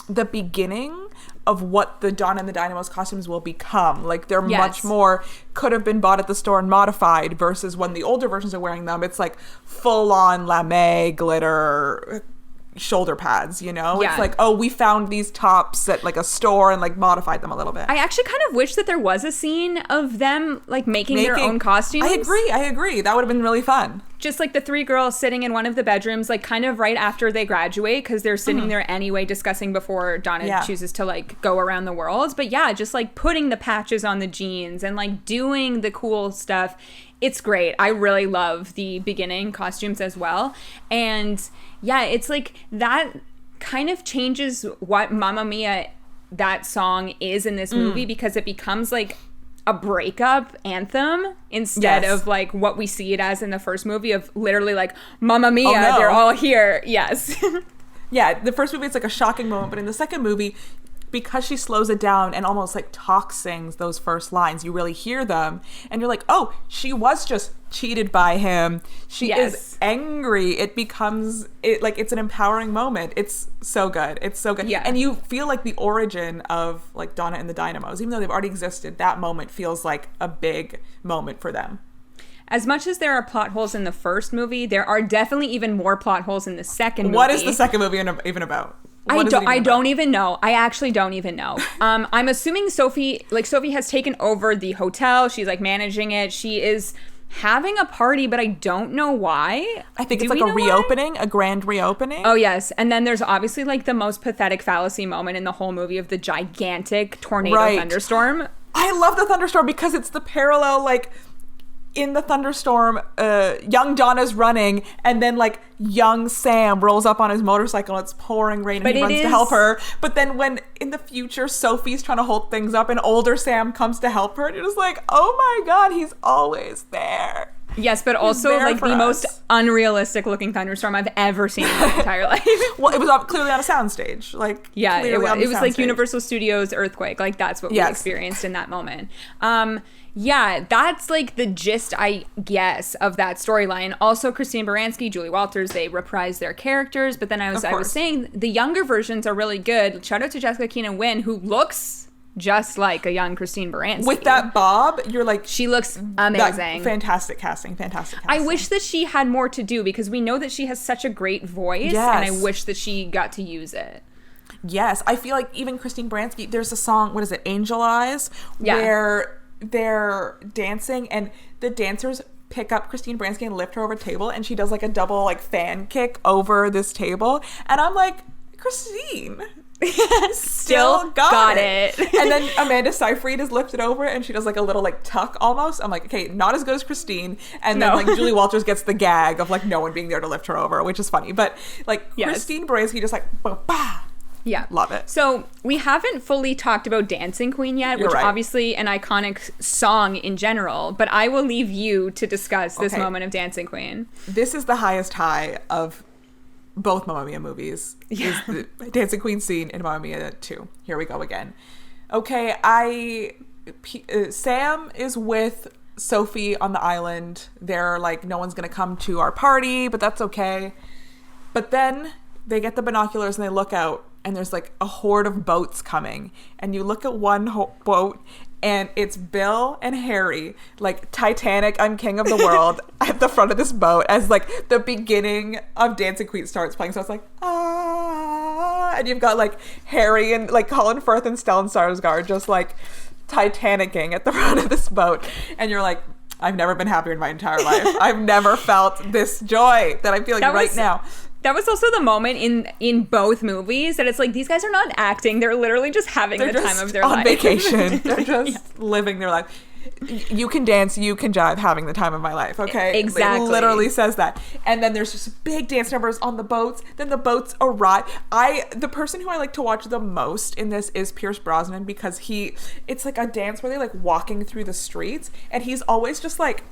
the beginning of what the Donna and the Dynamos costumes will become. Like, they're much more, could have been bought at the store and modified, versus when the older versions are wearing them, it's like full-on lame glitter shoulder pads, you know? It's like, oh, we found these tops at, like, a store and, like, modified them a little bit. I actually kind of wish that there was a scene of them, like, making their own costumes. I agree. That would have been really fun. Just, like, the three girls sitting in one of the bedrooms, like, kind of right after they graduate, because they're sitting there anyway discussing before Donna chooses to, like, go around the world. But yeah, just, like, putting the patches on the jeans and, like, doing the cool stuff. It's great. I really love the beginning costumes as well. And yeah, it's like that kind of changes what Mamma Mia, that song, is in this movie, because it becomes like a breakup anthem instead of like what we see it as in the first movie of literally like, Mamma Mia, they're all here. Yes. Yeah, the first movie, it's like a shocking moment, but in the second movie, because she slows it down and almost like talk sings those first lines, you really hear them and you're like, oh, she was just cheated by him. She is angry. It becomes like it's an empowering moment. It's so good. It's so good. Yeah. And you feel like the origin of like Donna and the Dynamos, even though they've already existed, that moment feels like a big moment for them. As much as there are plot holes in the first movie, there are definitely even more plot holes in the second movie. What is the second movie even about? I don't even know. I actually don't even know. I'm assuming Sophie has taken over the hotel. She's like managing it. She is having a party, but I don't know why. I think it's like a reopening, a grand reopening. Oh, yes. And then there's obviously like the most pathetic fallacy moment in the whole movie of the gigantic tornado thunderstorm. I love the thunderstorm because it's the parallel, like, in the thunderstorm, young Donna's running, and then like young Sam rolls up on his motorcycle and it's pouring rain and he runs to help her. But then when in the future Sophie's trying to hold things up and older Sam comes to help her, and you're just like, oh my God, he's always there. Yes, but also like the most unrealistic looking thunderstorm I've ever seen in my entire life. Well, it was clearly on a soundstage. Like, yeah, it was like Universal Studios earthquake. Like, that's what we experienced in that moment. Yeah, that's like the gist, I guess, of that storyline. Also, Christine Baranski, Julie Walters, they reprise their characters. But then I was saying the younger versions are really good. Shout out to Jessica Keenan-Wynn, who looks just like a young Christine Baranski. With that bob, you're like... She looks amazing. Fantastic casting. I wish that she had more to do, because we know that she has such a great voice, and I wish that she got to use it. Yes, I feel like even Christine Baranski, there's a song, what is it, Angel Eyes, Yeah. where they're dancing and the dancers pick up Christine Baranski and lift her over a table, and she does like a double like fan kick over this table, and I'm like, Christine Still got it. And then Amanda Seyfried is lifted over and she does like a little like tuck almost. I'm like, okay, not as good as Christine. And then No. like Julie Walters gets the gag of like no one being there to lift her over, which is funny. But like Yes. Christine Baranski just like bah. Yeah. Love it. So we haven't fully talked about Dancing Queen yet, You're which right. obviously an iconic song in general, but I will leave you to discuss this Okay. moment of Dancing Queen. This is the highest high of both Mamma Mia movies. Yeah. Is the Dancing Queen scene in Mamma Mia 2. Here we go again. Okay, Sam is with Sophie on the island. They're like, no one's gonna come to our party, but that's okay. But then they get the binoculars and they look out, and there's like a horde of boats coming. And you look at one boat, and it's Bill and Harry, like Titanic, I'm king of the world, at the front of this boat as like the beginning of Dancing Queen starts playing. So it's like, ah, and you've got like Harry and like Colin Firth and Stellan Skarsgård just like Titanicking at the front of this boat. And you're like, I've never been happier in my entire life. I've never felt this joy that I'm feeling right now. That was also the moment in both movies that it's like, these guys are not acting. They're literally just having the time of their on life. vacation. They're just living their life. You can dance, you can jive, having the time of my life, okay? Exactly. It literally says that. And then there's just big dance numbers on the boats. Then the boats arrive. The person who I like to watch the most in this is Pierce Brosnan, because it's like a dance where they're like walking through the streets, and he's always just like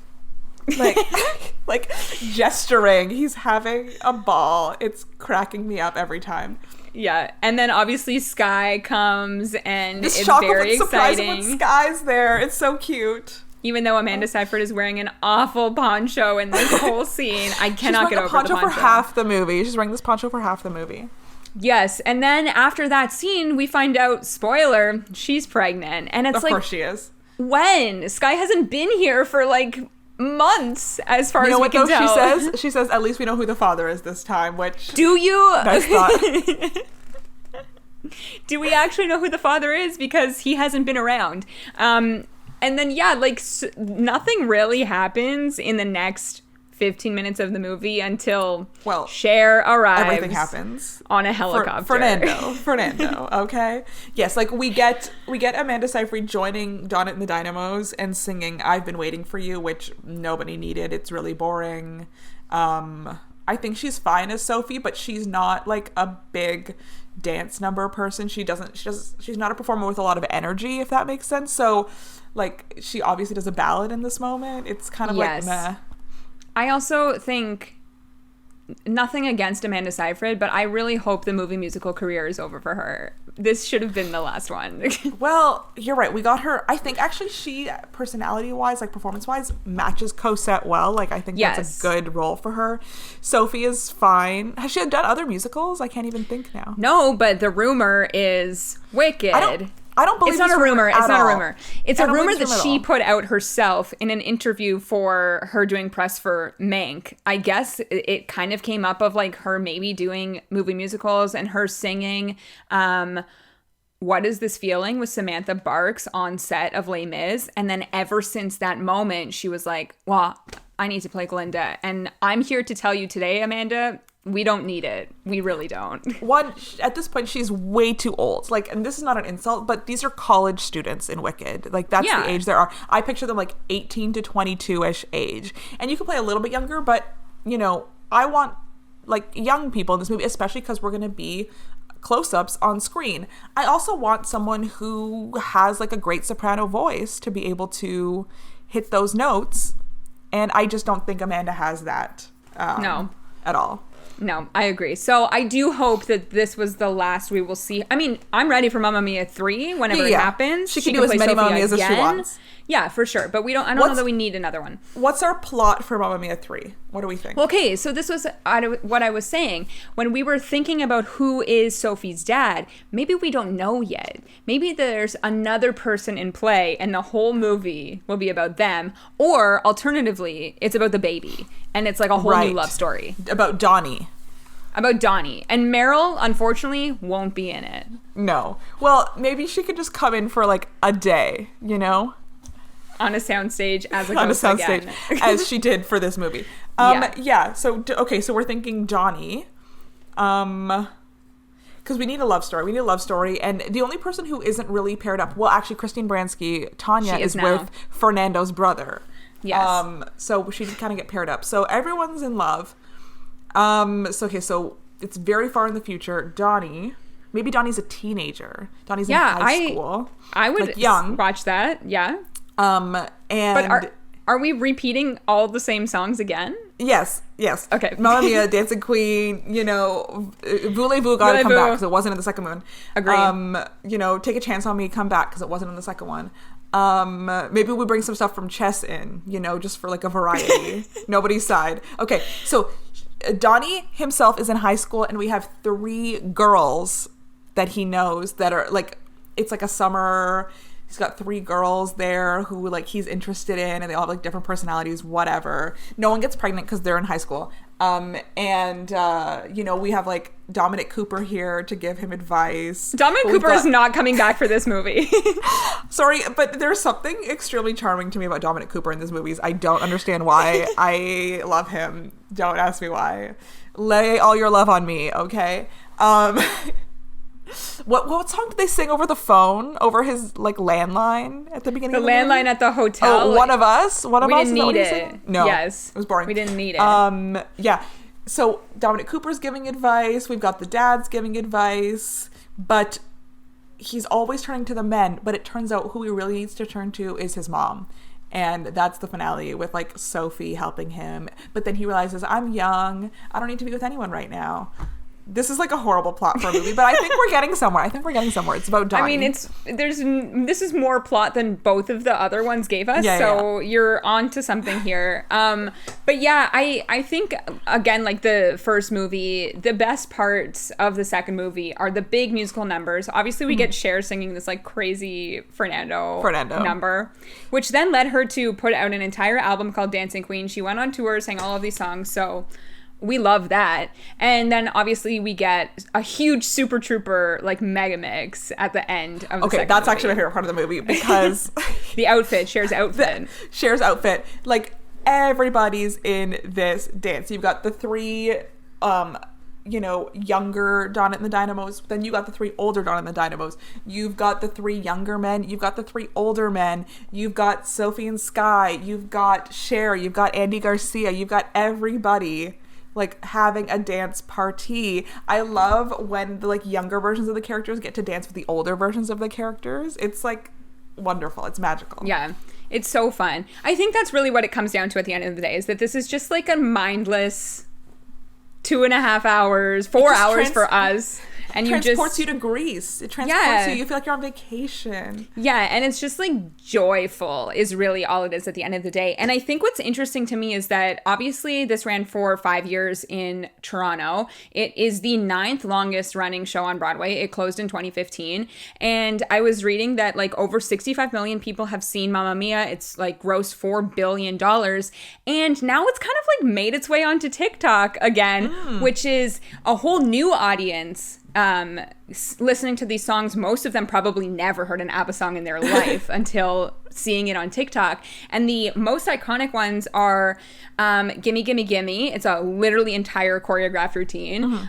like gesturing. He's having a ball. It's cracking me up every time. Yeah, and then obviously Sky comes, and This it's shock very of surprising exciting. when Sky's there. It's so cute. Even though Amanda Seyfried is wearing an awful poncho in this whole scene, I cannot get over She's wearing the a poncho for half the movie. She's wearing this poncho for half the movie. Yes, and then after that scene, we find out, spoiler, she's pregnant. And it's Of like, course she is. when? Sky hasn't been here for like months, as far You as know we what can though? tell. She says, at least we know who the father is this time, which Do you? nice thought. Do we actually know who the father is? Because he hasn't been around. And then, yeah, like nothing really happens in the next 15 minutes of the movie until Cher arrives. Everything happens on a helicopter. Fernando, okay? Yes, like we get Amanda Seyfried joining Donut and the Dynamos and singing I've Been Waiting for You, which nobody needed. It's really boring. I think she's fine as Sophie, but she's not like a big dance number person. She's not a performer with a lot of energy, if that makes sense. So like she obviously does a ballad in this moment. It's kind of like meh. I also think, nothing against Amanda Seyfried, but I really hope the movie musical career is over for her. This should have been the last one. Well, you're right. We got her. I think actually she, personality-wise, like performance-wise, matches Cosette well. Like I think that's a good role for her. Sophie is fine. Has she done other musicals? I can't even think now. No, but the rumor is Wicked. I don't believe it's not a rumor. It's not a rumor. It's a rumor that she all. put out herself in an interview for her doing press for Mank. I guess it kind of came up of like her maybe doing movie musicals and her singing What Is This Feeling with Samantha Barks on set of Les Mis. And then ever since that moment, she was like, well, I need to play Glinda. And I'm here to tell you today, Amanda, we don't need it. We really don't. One, at this point, she's way too old. Like, and this is not an insult, but these are college students in Wicked. Like, that's the age there are. I picture them like 18 to 22-ish age. And you can play a little bit younger, but, you know, I want like young people in this movie, especially because we're going to be close-ups on screen. I also want someone who has like a great soprano voice to be able to hit those notes. And I just don't think Amanda has that No. at all. No, I agree. So I do hope that this was the last we will see. I mean, I'm ready for Mamma Mia 3 whenever it happens. She can do as many Mamma Mias as she wants. Yeah, for sure. But I don't know that we need another one. What's our plot for Mamma Mia 3? What do we think? Well, okay, so this was what I was saying. When we were thinking about who is Sophie's dad, maybe we don't know yet. Maybe there's another person in play and the whole movie will be about them. Or, alternatively, it's about the baby. And it's like a whole new love story. About Donnie. about Donnie. And Meryl, unfortunately, won't be in it. No. Well, maybe she could just come in for like a day, you know? On a soundstage as a On a ghost soundstage, again. as she did for this movie. Yeah. So, okay, so we're thinking Donnie. Because we need a love story. We need a love story. And the only person who isn't really paired up, well, actually, Christine Baranski, Tanya, She is is now. with Fernando's brother. Yes. So she did kind of get paired up. So everyone's in love. So it's very far in the future. Donnie, maybe Donnie's a teenager. Donnie's in high school. I would like young. watch that. Yeah. And But are we repeating all the same songs again? Yes. Okay. Mamma Mia, Dancing Queen, Voulez-Vous gotta come back because it wasn't in the second one. Agreed. Take a Chance on Me, come back because it wasn't in the second one. Maybe we bring some stuff from Chess in, just for like a variety. Nobody's side. Okay, so Donnie himself is in high school and we have 3 girls that he knows that are like, it's like a summer. He's got 3 girls there who like he's interested in, and they all have like different personalities, whatever. No one gets pregnant because they're in high school. We have like Dominic Cooper here to give him advice. Dominic Cooper is not coming back for this movie. Sorry, but there's something extremely charming to me about Dominic Cooper in these movies. I don't understand why. I love him. Don't ask me why. Lay all your love on me, okay? What song did they sing over the phone, over his like landline at the beginning? The of the landline movie? at the hotel. Oh, One of Us. One of We Us. didn't Is that what need he it. sang? No. Yes. It was boring. We didn't need it. Yeah. So Dominic Cooper's giving advice. We've got the dads giving advice, but he's always turning to the men. But it turns out who he really needs to turn to is his mom. And that's the finale with like Sophie helping him. But then he realizes, I'm young. I don't need to be with anyone right now. This is like a horrible plot for a movie, but I think we're getting somewhere. It's about Donnie. I mean, this is more plot than both of the other ones gave us, you're on to something here. But yeah, I think, again, like the first movie, the best parts of the second movie are the big musical numbers. Obviously, we get Cher singing this like crazy Fernando number, which then led her to put out an entire album called Dancing Queen. She went on tour, sang all of these songs, so we love that. And then obviously we get a huge Super Trooper like mega mix at the end of the second that's movie. actually my favorite part of the movie because the outfit, Cher's outfit. Cher's outfit. Like everybody's in this dance. You've got the 3 younger Donna and the Dynamos. Then you got the 3 older Donna and the Dynamos. You've got the 3 younger men. You've got the 3 older men. You've got Sophie and Sky. You've got Cher. You've got Andy Garcia. You've got everybody like having a dance party. I love when the like younger versions of the characters get to dance with the older versions of the characters. It's like wonderful. It's magical. Yeah. It's so fun. I think that's really what it comes down to at the end of the day, is that this is just like a mindless 2.5 hours, 4 hours for us. And you transports you to Greece. It transports you. You feel like you're on vacation. Yeah, and it's just like joyful is really all it is at the end of the day. And I think what's interesting to me is that obviously this ran for 5 years in Toronto. It is the 9th longest running show on Broadway. It closed in 2015. And I was reading that like over 65 million people have seen Mamma Mia. It's like grossed $4 billion. And now it's kind of like made its way onto TikTok again, which is a whole new audience. Listening to these songs, most of them probably never heard an ABBA song in their life until seeing it on TikTok. And the most iconic ones are Gimme Gimme Gimme. It's a literally entire choreographed routine.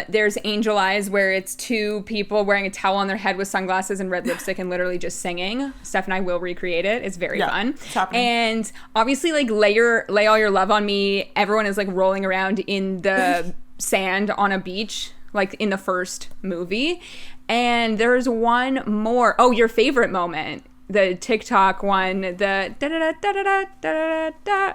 There's Angel Eyes, where it's 2 people wearing a towel on their head with sunglasses and red lipstick and literally just singing. Steph and I will recreate it. It's very fun. It's happening. And obviously like Lay All Your Love on Me, everyone is like rolling around in the sand on a beach, like in the first movie. And there's one more. Oh, your favorite moment, the TikTok one, the da da da da da da da da.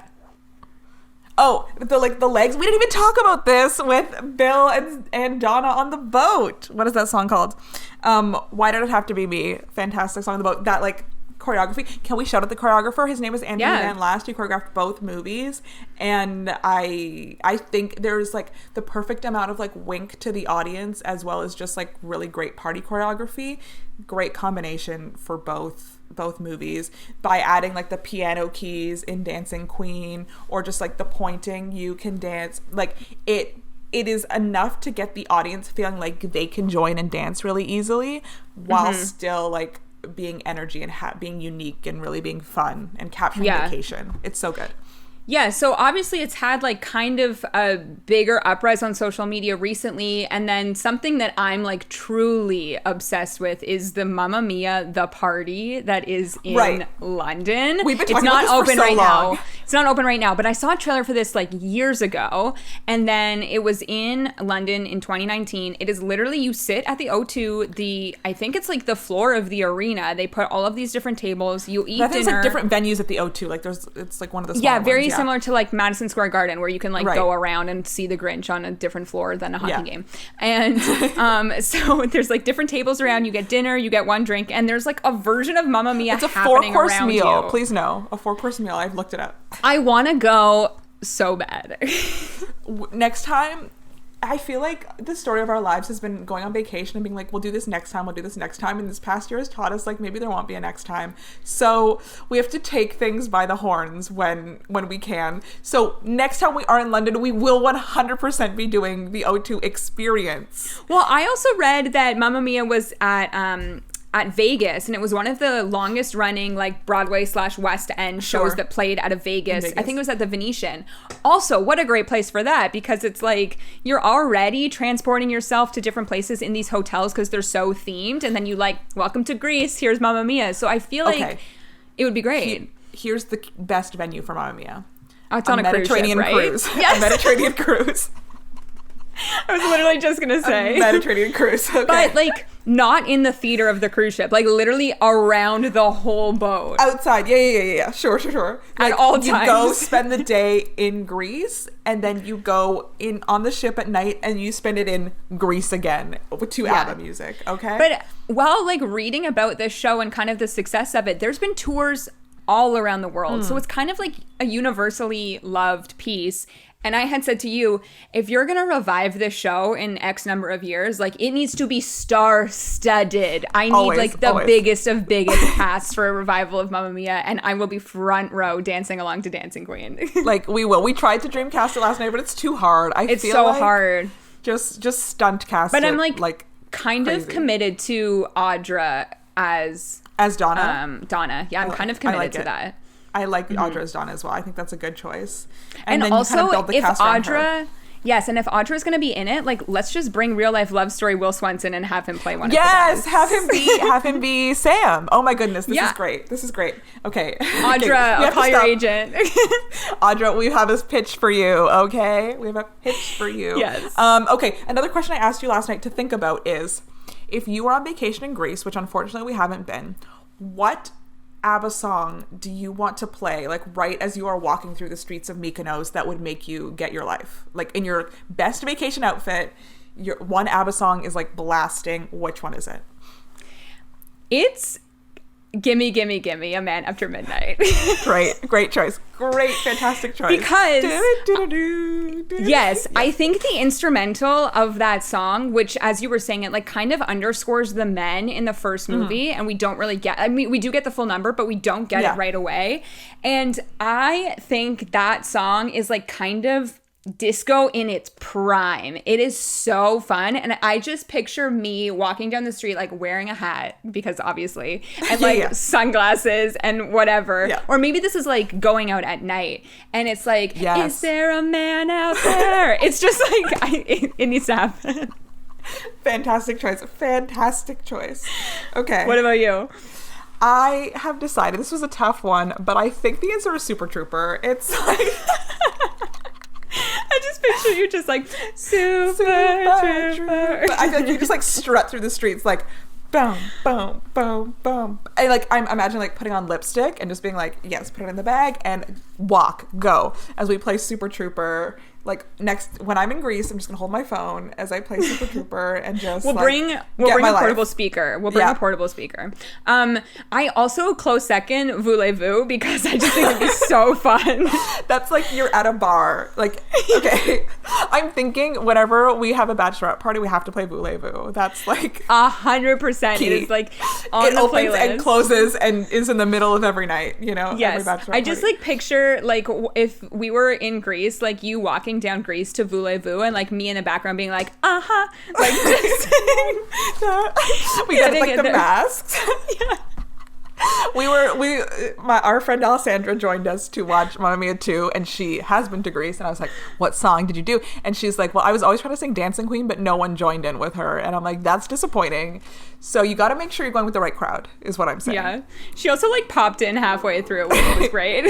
Oh, the legs. We didn't even talk about this with Bill and Donna on the boat. What is that song called? Why Did It Have to Be Me? Fantastic song on the boat. That like choreography. Can we shout out the choreographer? His name is Anthony Van Last. He choreographed both movies, and I think there's like the perfect amount of like wink to the audience as well as just like really great party choreography. Great combination for both movies by adding like the piano keys in Dancing Queen, or just like the pointing. You can dance like it. it is enough to get the audience feeling like they can join and dance really easily while still like being energy and being unique and really being fun and capturing vacation. It's so good. Yeah, so obviously it's had like kind of a bigger uprise on social media recently, and then something that I'm like truly obsessed with is the Mamma Mia The Party that is in London. We've been talking about this for so long. It's not open right now, but I saw a trailer for this like years ago, and then it was in London in 2019. It is literally, you sit at the O2, I think it's like the floor of the arena. They put all of these different tables. You eat dinner. I think it's like different venues at the O2. Like it's like one of the smaller ones. Similar to like Madison Square Garden, where you can like go around and see the Grinch on a different floor than a hockey game. And so there's like different tables around. You get dinner, you get one drink, and there's like a version of Mamma Mia. It's a 4-course meal. Please no, a 4-course meal. I've looked it up. I want to go so bad. Next time. I feel like the story of our lives has been going on vacation and being like, we'll do this next time, and this past year has taught us like maybe there won't be a next time. So we have to take things by the horns when we can. So next time we are in London, we will 100% be doing the O2 experience. Well, I also read that Mamma Mia was at Vegas, and it was one of the longest running like Broadway / West End shows that played out of Vegas. I think it was at the Venetian. Also, what a great place for that, because it's like you're already transporting yourself to different places in these hotels because they're so themed, and then you like, welcome to Greece, here's Mamma Mia. So I feel like it would be great. Here's the best venue for Mamma Mia. Oh, it's on a Mediterranean cruise, right? Yes. A Mediterranean cruise. I was literally just gonna say a Mediterranean cruise, okay. But like not in the theater of the cruise ship, like literally around the whole boat, outside. Yeah. Sure. At all times, you go spend the day in Greece, and then you go in on the ship at night, and you spend it in Greece again to ABBA music. Okay. But while like reading about this show and kind of the success of it, there's been tours all around the world, so it's kind of like a universally loved piece. And I had said to you, if you're going to revive this show in X number of years, like it needs to be star-studded. I need like the biggest of biggest cast for a revival of Mamma Mia, and I will be front row dancing along to Dancing Queen. Like we will. We tried to dreamcast it last night, but it's too hard. It's feel so like hard. Just stunt cast it. But I'm like kind crazy. Of committed to Audra as Donna. Donna. Yeah, I'm kind of committed to that. I like Audra's Donna as well. I think that's a good choice. And then also, you kind of build the if cast around her. And if Audra's going to be in it, like let's just bring real life love story Will Swenson and have him play one of the guys. have him be Sam. Oh my goodness, this is great. Okay, Audra, I'll call your agent. Audra, we have a pitch for you. Okay, we have a pitch for you. Yes. Okay, another question I asked you last night to think about is, if you were on vacation in Greece, which unfortunately we haven't been, what ABBA song do you want to play like right as you are walking through the streets of Mykonos that would make you get your life? Like in your best vacation outfit, your one ABBA song is like blasting. Which one is it? It's Gimme, Gimme, Gimme, A Man After Midnight. Great choice. Great, fantastic choice. Because, yes, I think the instrumental of that song, which as you were saying it, like kind of underscores the men in the first movie, and we don't really get, I mean, we do get the full number, but we don't get it right away. And I think that song is like kind of disco in its prime. It is so fun, and I just picture me walking down the street like wearing a hat, because obviously, and like sunglasses and whatever, or maybe this is like going out at night and it's like, is there a man out there? It's just like it needs to happen. Fantastic choice. Okay, what about you? I have decided, this was a tough one, but I think the answer is Super Trooper. It's like I just picture you just like Super Trooper. But I feel like you just like strut through the streets like boom, boom, boom, boom. And like I'm imagining like putting on lipstick and just being like, yes, put it in the bag and go as we play Super Trooper. Like next, when I'm in Greece, I'm just gonna hold my phone as I play Super Trooper and just we'll bring a portable speaker. A portable speaker. I also close second Voulez-Vous, because I just think it'd be so fun. That's like you're at a bar. Like, okay, I'm thinking whenever we have a bachelorette party, we have to play Voulez-Vous. That's like 100%. It is like on the opens playlist. And closes and is in the middle of every night. You know, yes. Every bachelorette I just party. like picture like if we were in Greece, like you walking walking down Greece to Voulez-Vous and like me in the background being like, like just We got like the there. masks. Yeah. Our friend Alessandra joined us to watch Mamma Mia 2, and she has been to Greece, and I was like, what song did you do? And she's like, well, I was always trying to sing Dancing Queen, but no one joined in with her. And I'm like, that's disappointing. So you got to make sure you're going with the right crowd, is what I'm saying. Yeah. She also like popped in halfway through it, which was great.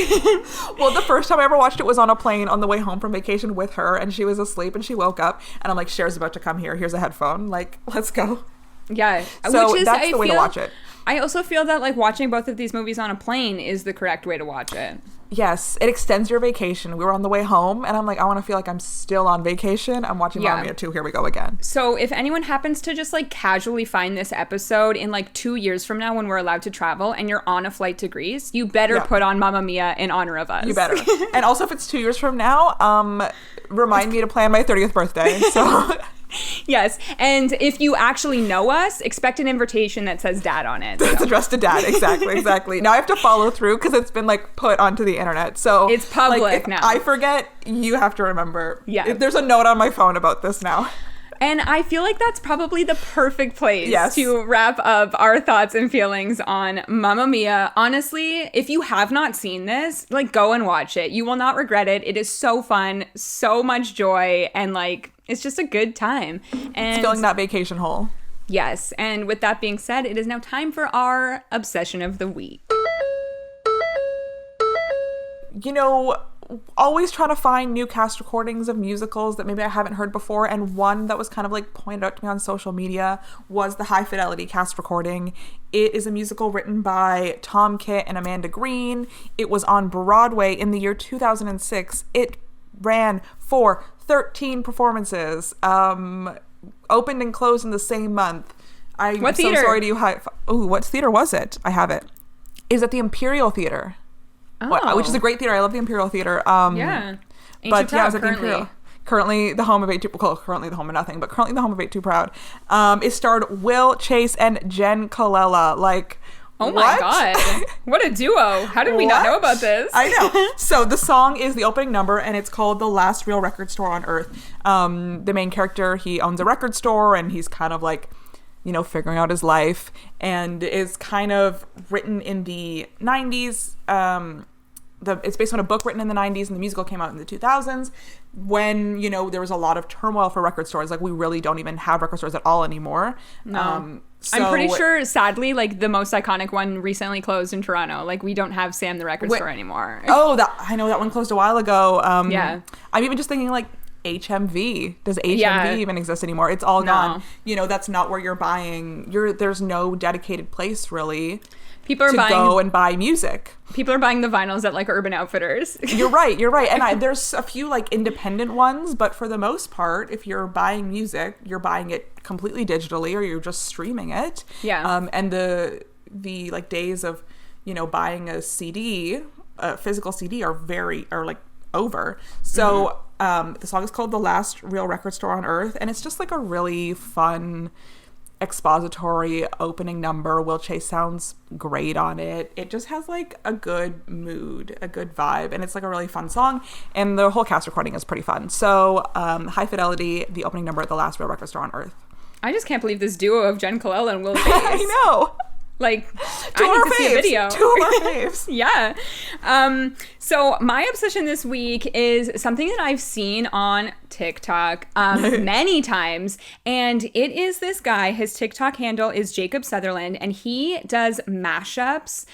Well, the first time I ever watched it was on a plane on the way home from vacation with her, and she was asleep, and she woke up, and I'm like, Cher's about to come here. Here's a headphone. Like, let's go. Yeah. So that's the way to watch it. I also feel that like watching both of these movies on a plane is the correct way to watch it. Yes, it extends your vacation. We were on the way home, and I'm like, I want to feel like I'm still on vacation. I'm watching Mamma Mia 2. Here we go again. So if anyone happens to just like casually find this episode in like 2 years from now when we're allowed to travel and you're on a flight to Greece, you better put on Mamma Mia in honor of us. You better. And also, if it's 2 years from now, remind me to plan my 30th birthday. So... Yes, and if you actually know us, expect an invitation that says Dad on it. It's addressed to Dad. Exactly. Now I have to follow through because it's been like put onto the internet. So it's public like, if now. I forget, you have to remember. Yeah. There's a note on my phone about this now. And I feel like that's probably the perfect place to wrap up our thoughts and feelings on Mamma Mia. Honestly, if you have not seen this, like go and watch it. You will not regret it. It is so fun, so much joy, and like it's just a good time. And it's filling that vacation hole. Yes. And with that being said, it is now time for our obsession of the week. You know, always trying to find new cast recordings of musicals that maybe I haven't heard before, and one that was kind of like pointed out to me on social media was the High Fidelity cast recording. It is a musical written by Tom Kitt and Amanda Green. It was on Broadway in the year 2006. It ran for 13 performances, opened and closed in the same month. I'm what so theater? sorry to you. What theater was it? I have it. Is at the Imperial Theater. Oh. Which is a great theater. I love the Imperial Theater. Yeah. But yeah, I was at the Imperial. Currently the home of 8 Too currently the home of nothing, but currently the home of 8 Too Proud. It starred Will Chase and Jen Colella. Like, oh my God. What a duo. How did we not know about this? I know. So the song is the opening number, and it's called The Last Real Record Store on Earth. The main character, he owns a record store, and he's kind of like, you know, figuring out his life, and is kind of written in the 90s. It's based on a book written in the 90s, and the musical came out in the 2000s when, you know, there was a lot of turmoil for record stores. Like, we really don't even have record stores at all anymore. No. I'm pretty sure, sadly, like the most iconic one recently closed in Toronto. Like, we don't have Sam the Record Store anymore. Oh, I know that one closed a while ago. Yeah. I'm even just thinking like HMV. Does HMV even exist anymore? It's all gone. You know, that's not where you're buying. There's no dedicated place really. People are buying, go and buy music. People are buying the vinyls at like Urban Outfitters. You're right. And there's a few like independent ones, but for the most part, if you're buying music, you're buying it completely digitally, or you're just streaming it. Yeah. And the like days of, you know, buying a CD, a physical CD are like over. So the song is called The Last Real Record Store on Earth, and it's just like a really fun expository opening number. Will Chase sounds great on it. It just has like a good mood, a good vibe, and it's like a really fun song, and the whole cast recording is pretty fun. So High Fidelity, the opening number at The Last Real Record Store on Earth. I just can't believe this duo of Jen Colella and Will Chase. I know. Like, I need to see a video. Two of our faves. Yeah. So my obsession this week is something that I've seen on TikTok many times, and it is this guy. His TikTok handle is Jacob Sutherland, and he does mashups,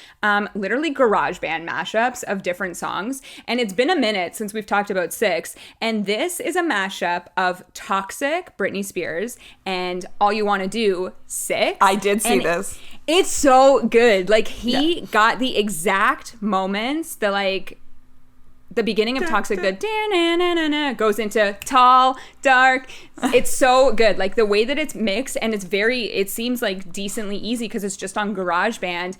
literally garage band mashups of different songs. And it's been a minute since we've talked about Six, and this is a mashup of Toxic, Britney Spears, and All You Want to Do, Six. I did see this. It's so good. Like, he got the exact moments, the beginning of Toxic, the da-na-na-na-na goes into tall, dark. It's so good. Like, the way that it's mixed, and it seems like decently easy because it's just on GarageBand.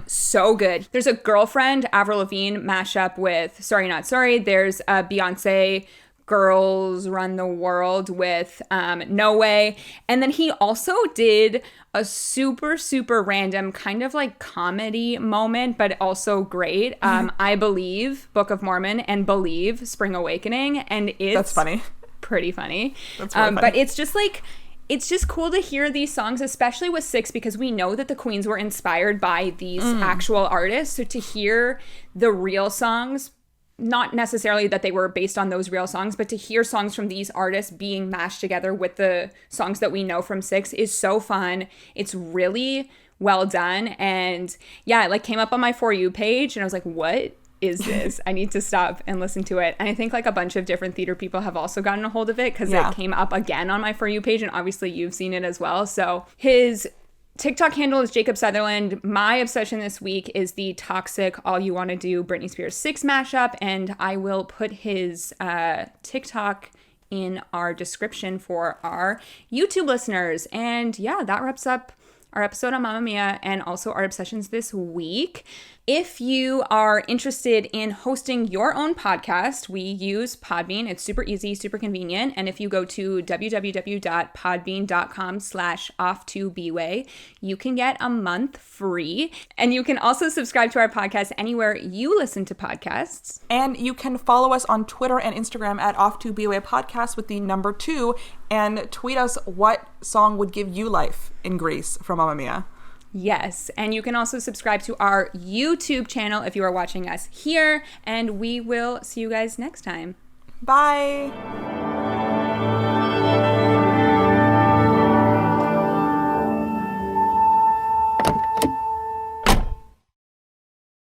So good. There's a Girlfriend, Avril Lavigne mashup with Sorry Not Sorry. There's a Beyonce Girls Run the World with No Way. And then he also did a super, super random kind of like comedy moment, but also great. I Believe, Book of Mormon, and Believe, Spring Awakening. And it's That's funny. Pretty funny. That's really funny. But it's just like, it's just cool to hear these songs, especially with Six, because we know that the Queens were inspired by these actual artists. So to hear the real songs, not necessarily that they were based on those real songs, but to hear songs from these artists being mashed together with the songs that we know from Six is so fun. It's really well done. And yeah, it like came up on my For You page and I was like, what is this? I need to stop and listen to it. And I think like a bunch of different theater people have also gotten a hold of it because it came up again on my For You page. And obviously you've seen it as well. So his TikTok handle is Jacob Sutherland. My obsession this week is the Toxic All You Want to Do Britney Spears 6 mashup, and I will put his TikTok in our description for our YouTube listeners. And yeah, that wraps up our episode on Mamma Mia and also our obsessions this week. If you are interested in hosting your own podcast, we use Podbean. It's super easy, super convenient. And if you go to www.podbean.com/off2bway, you can get a month free. And you can also subscribe to our podcast anywhere you listen to podcasts. And you can follow us on Twitter and Instagram at Off2bway Podcast with the number 2 and tweet us what song would give you life in Greece from Mamma Mia. Yes, and you can also subscribe to our YouTube channel if you are watching us here, and we will see you guys next time. Bye!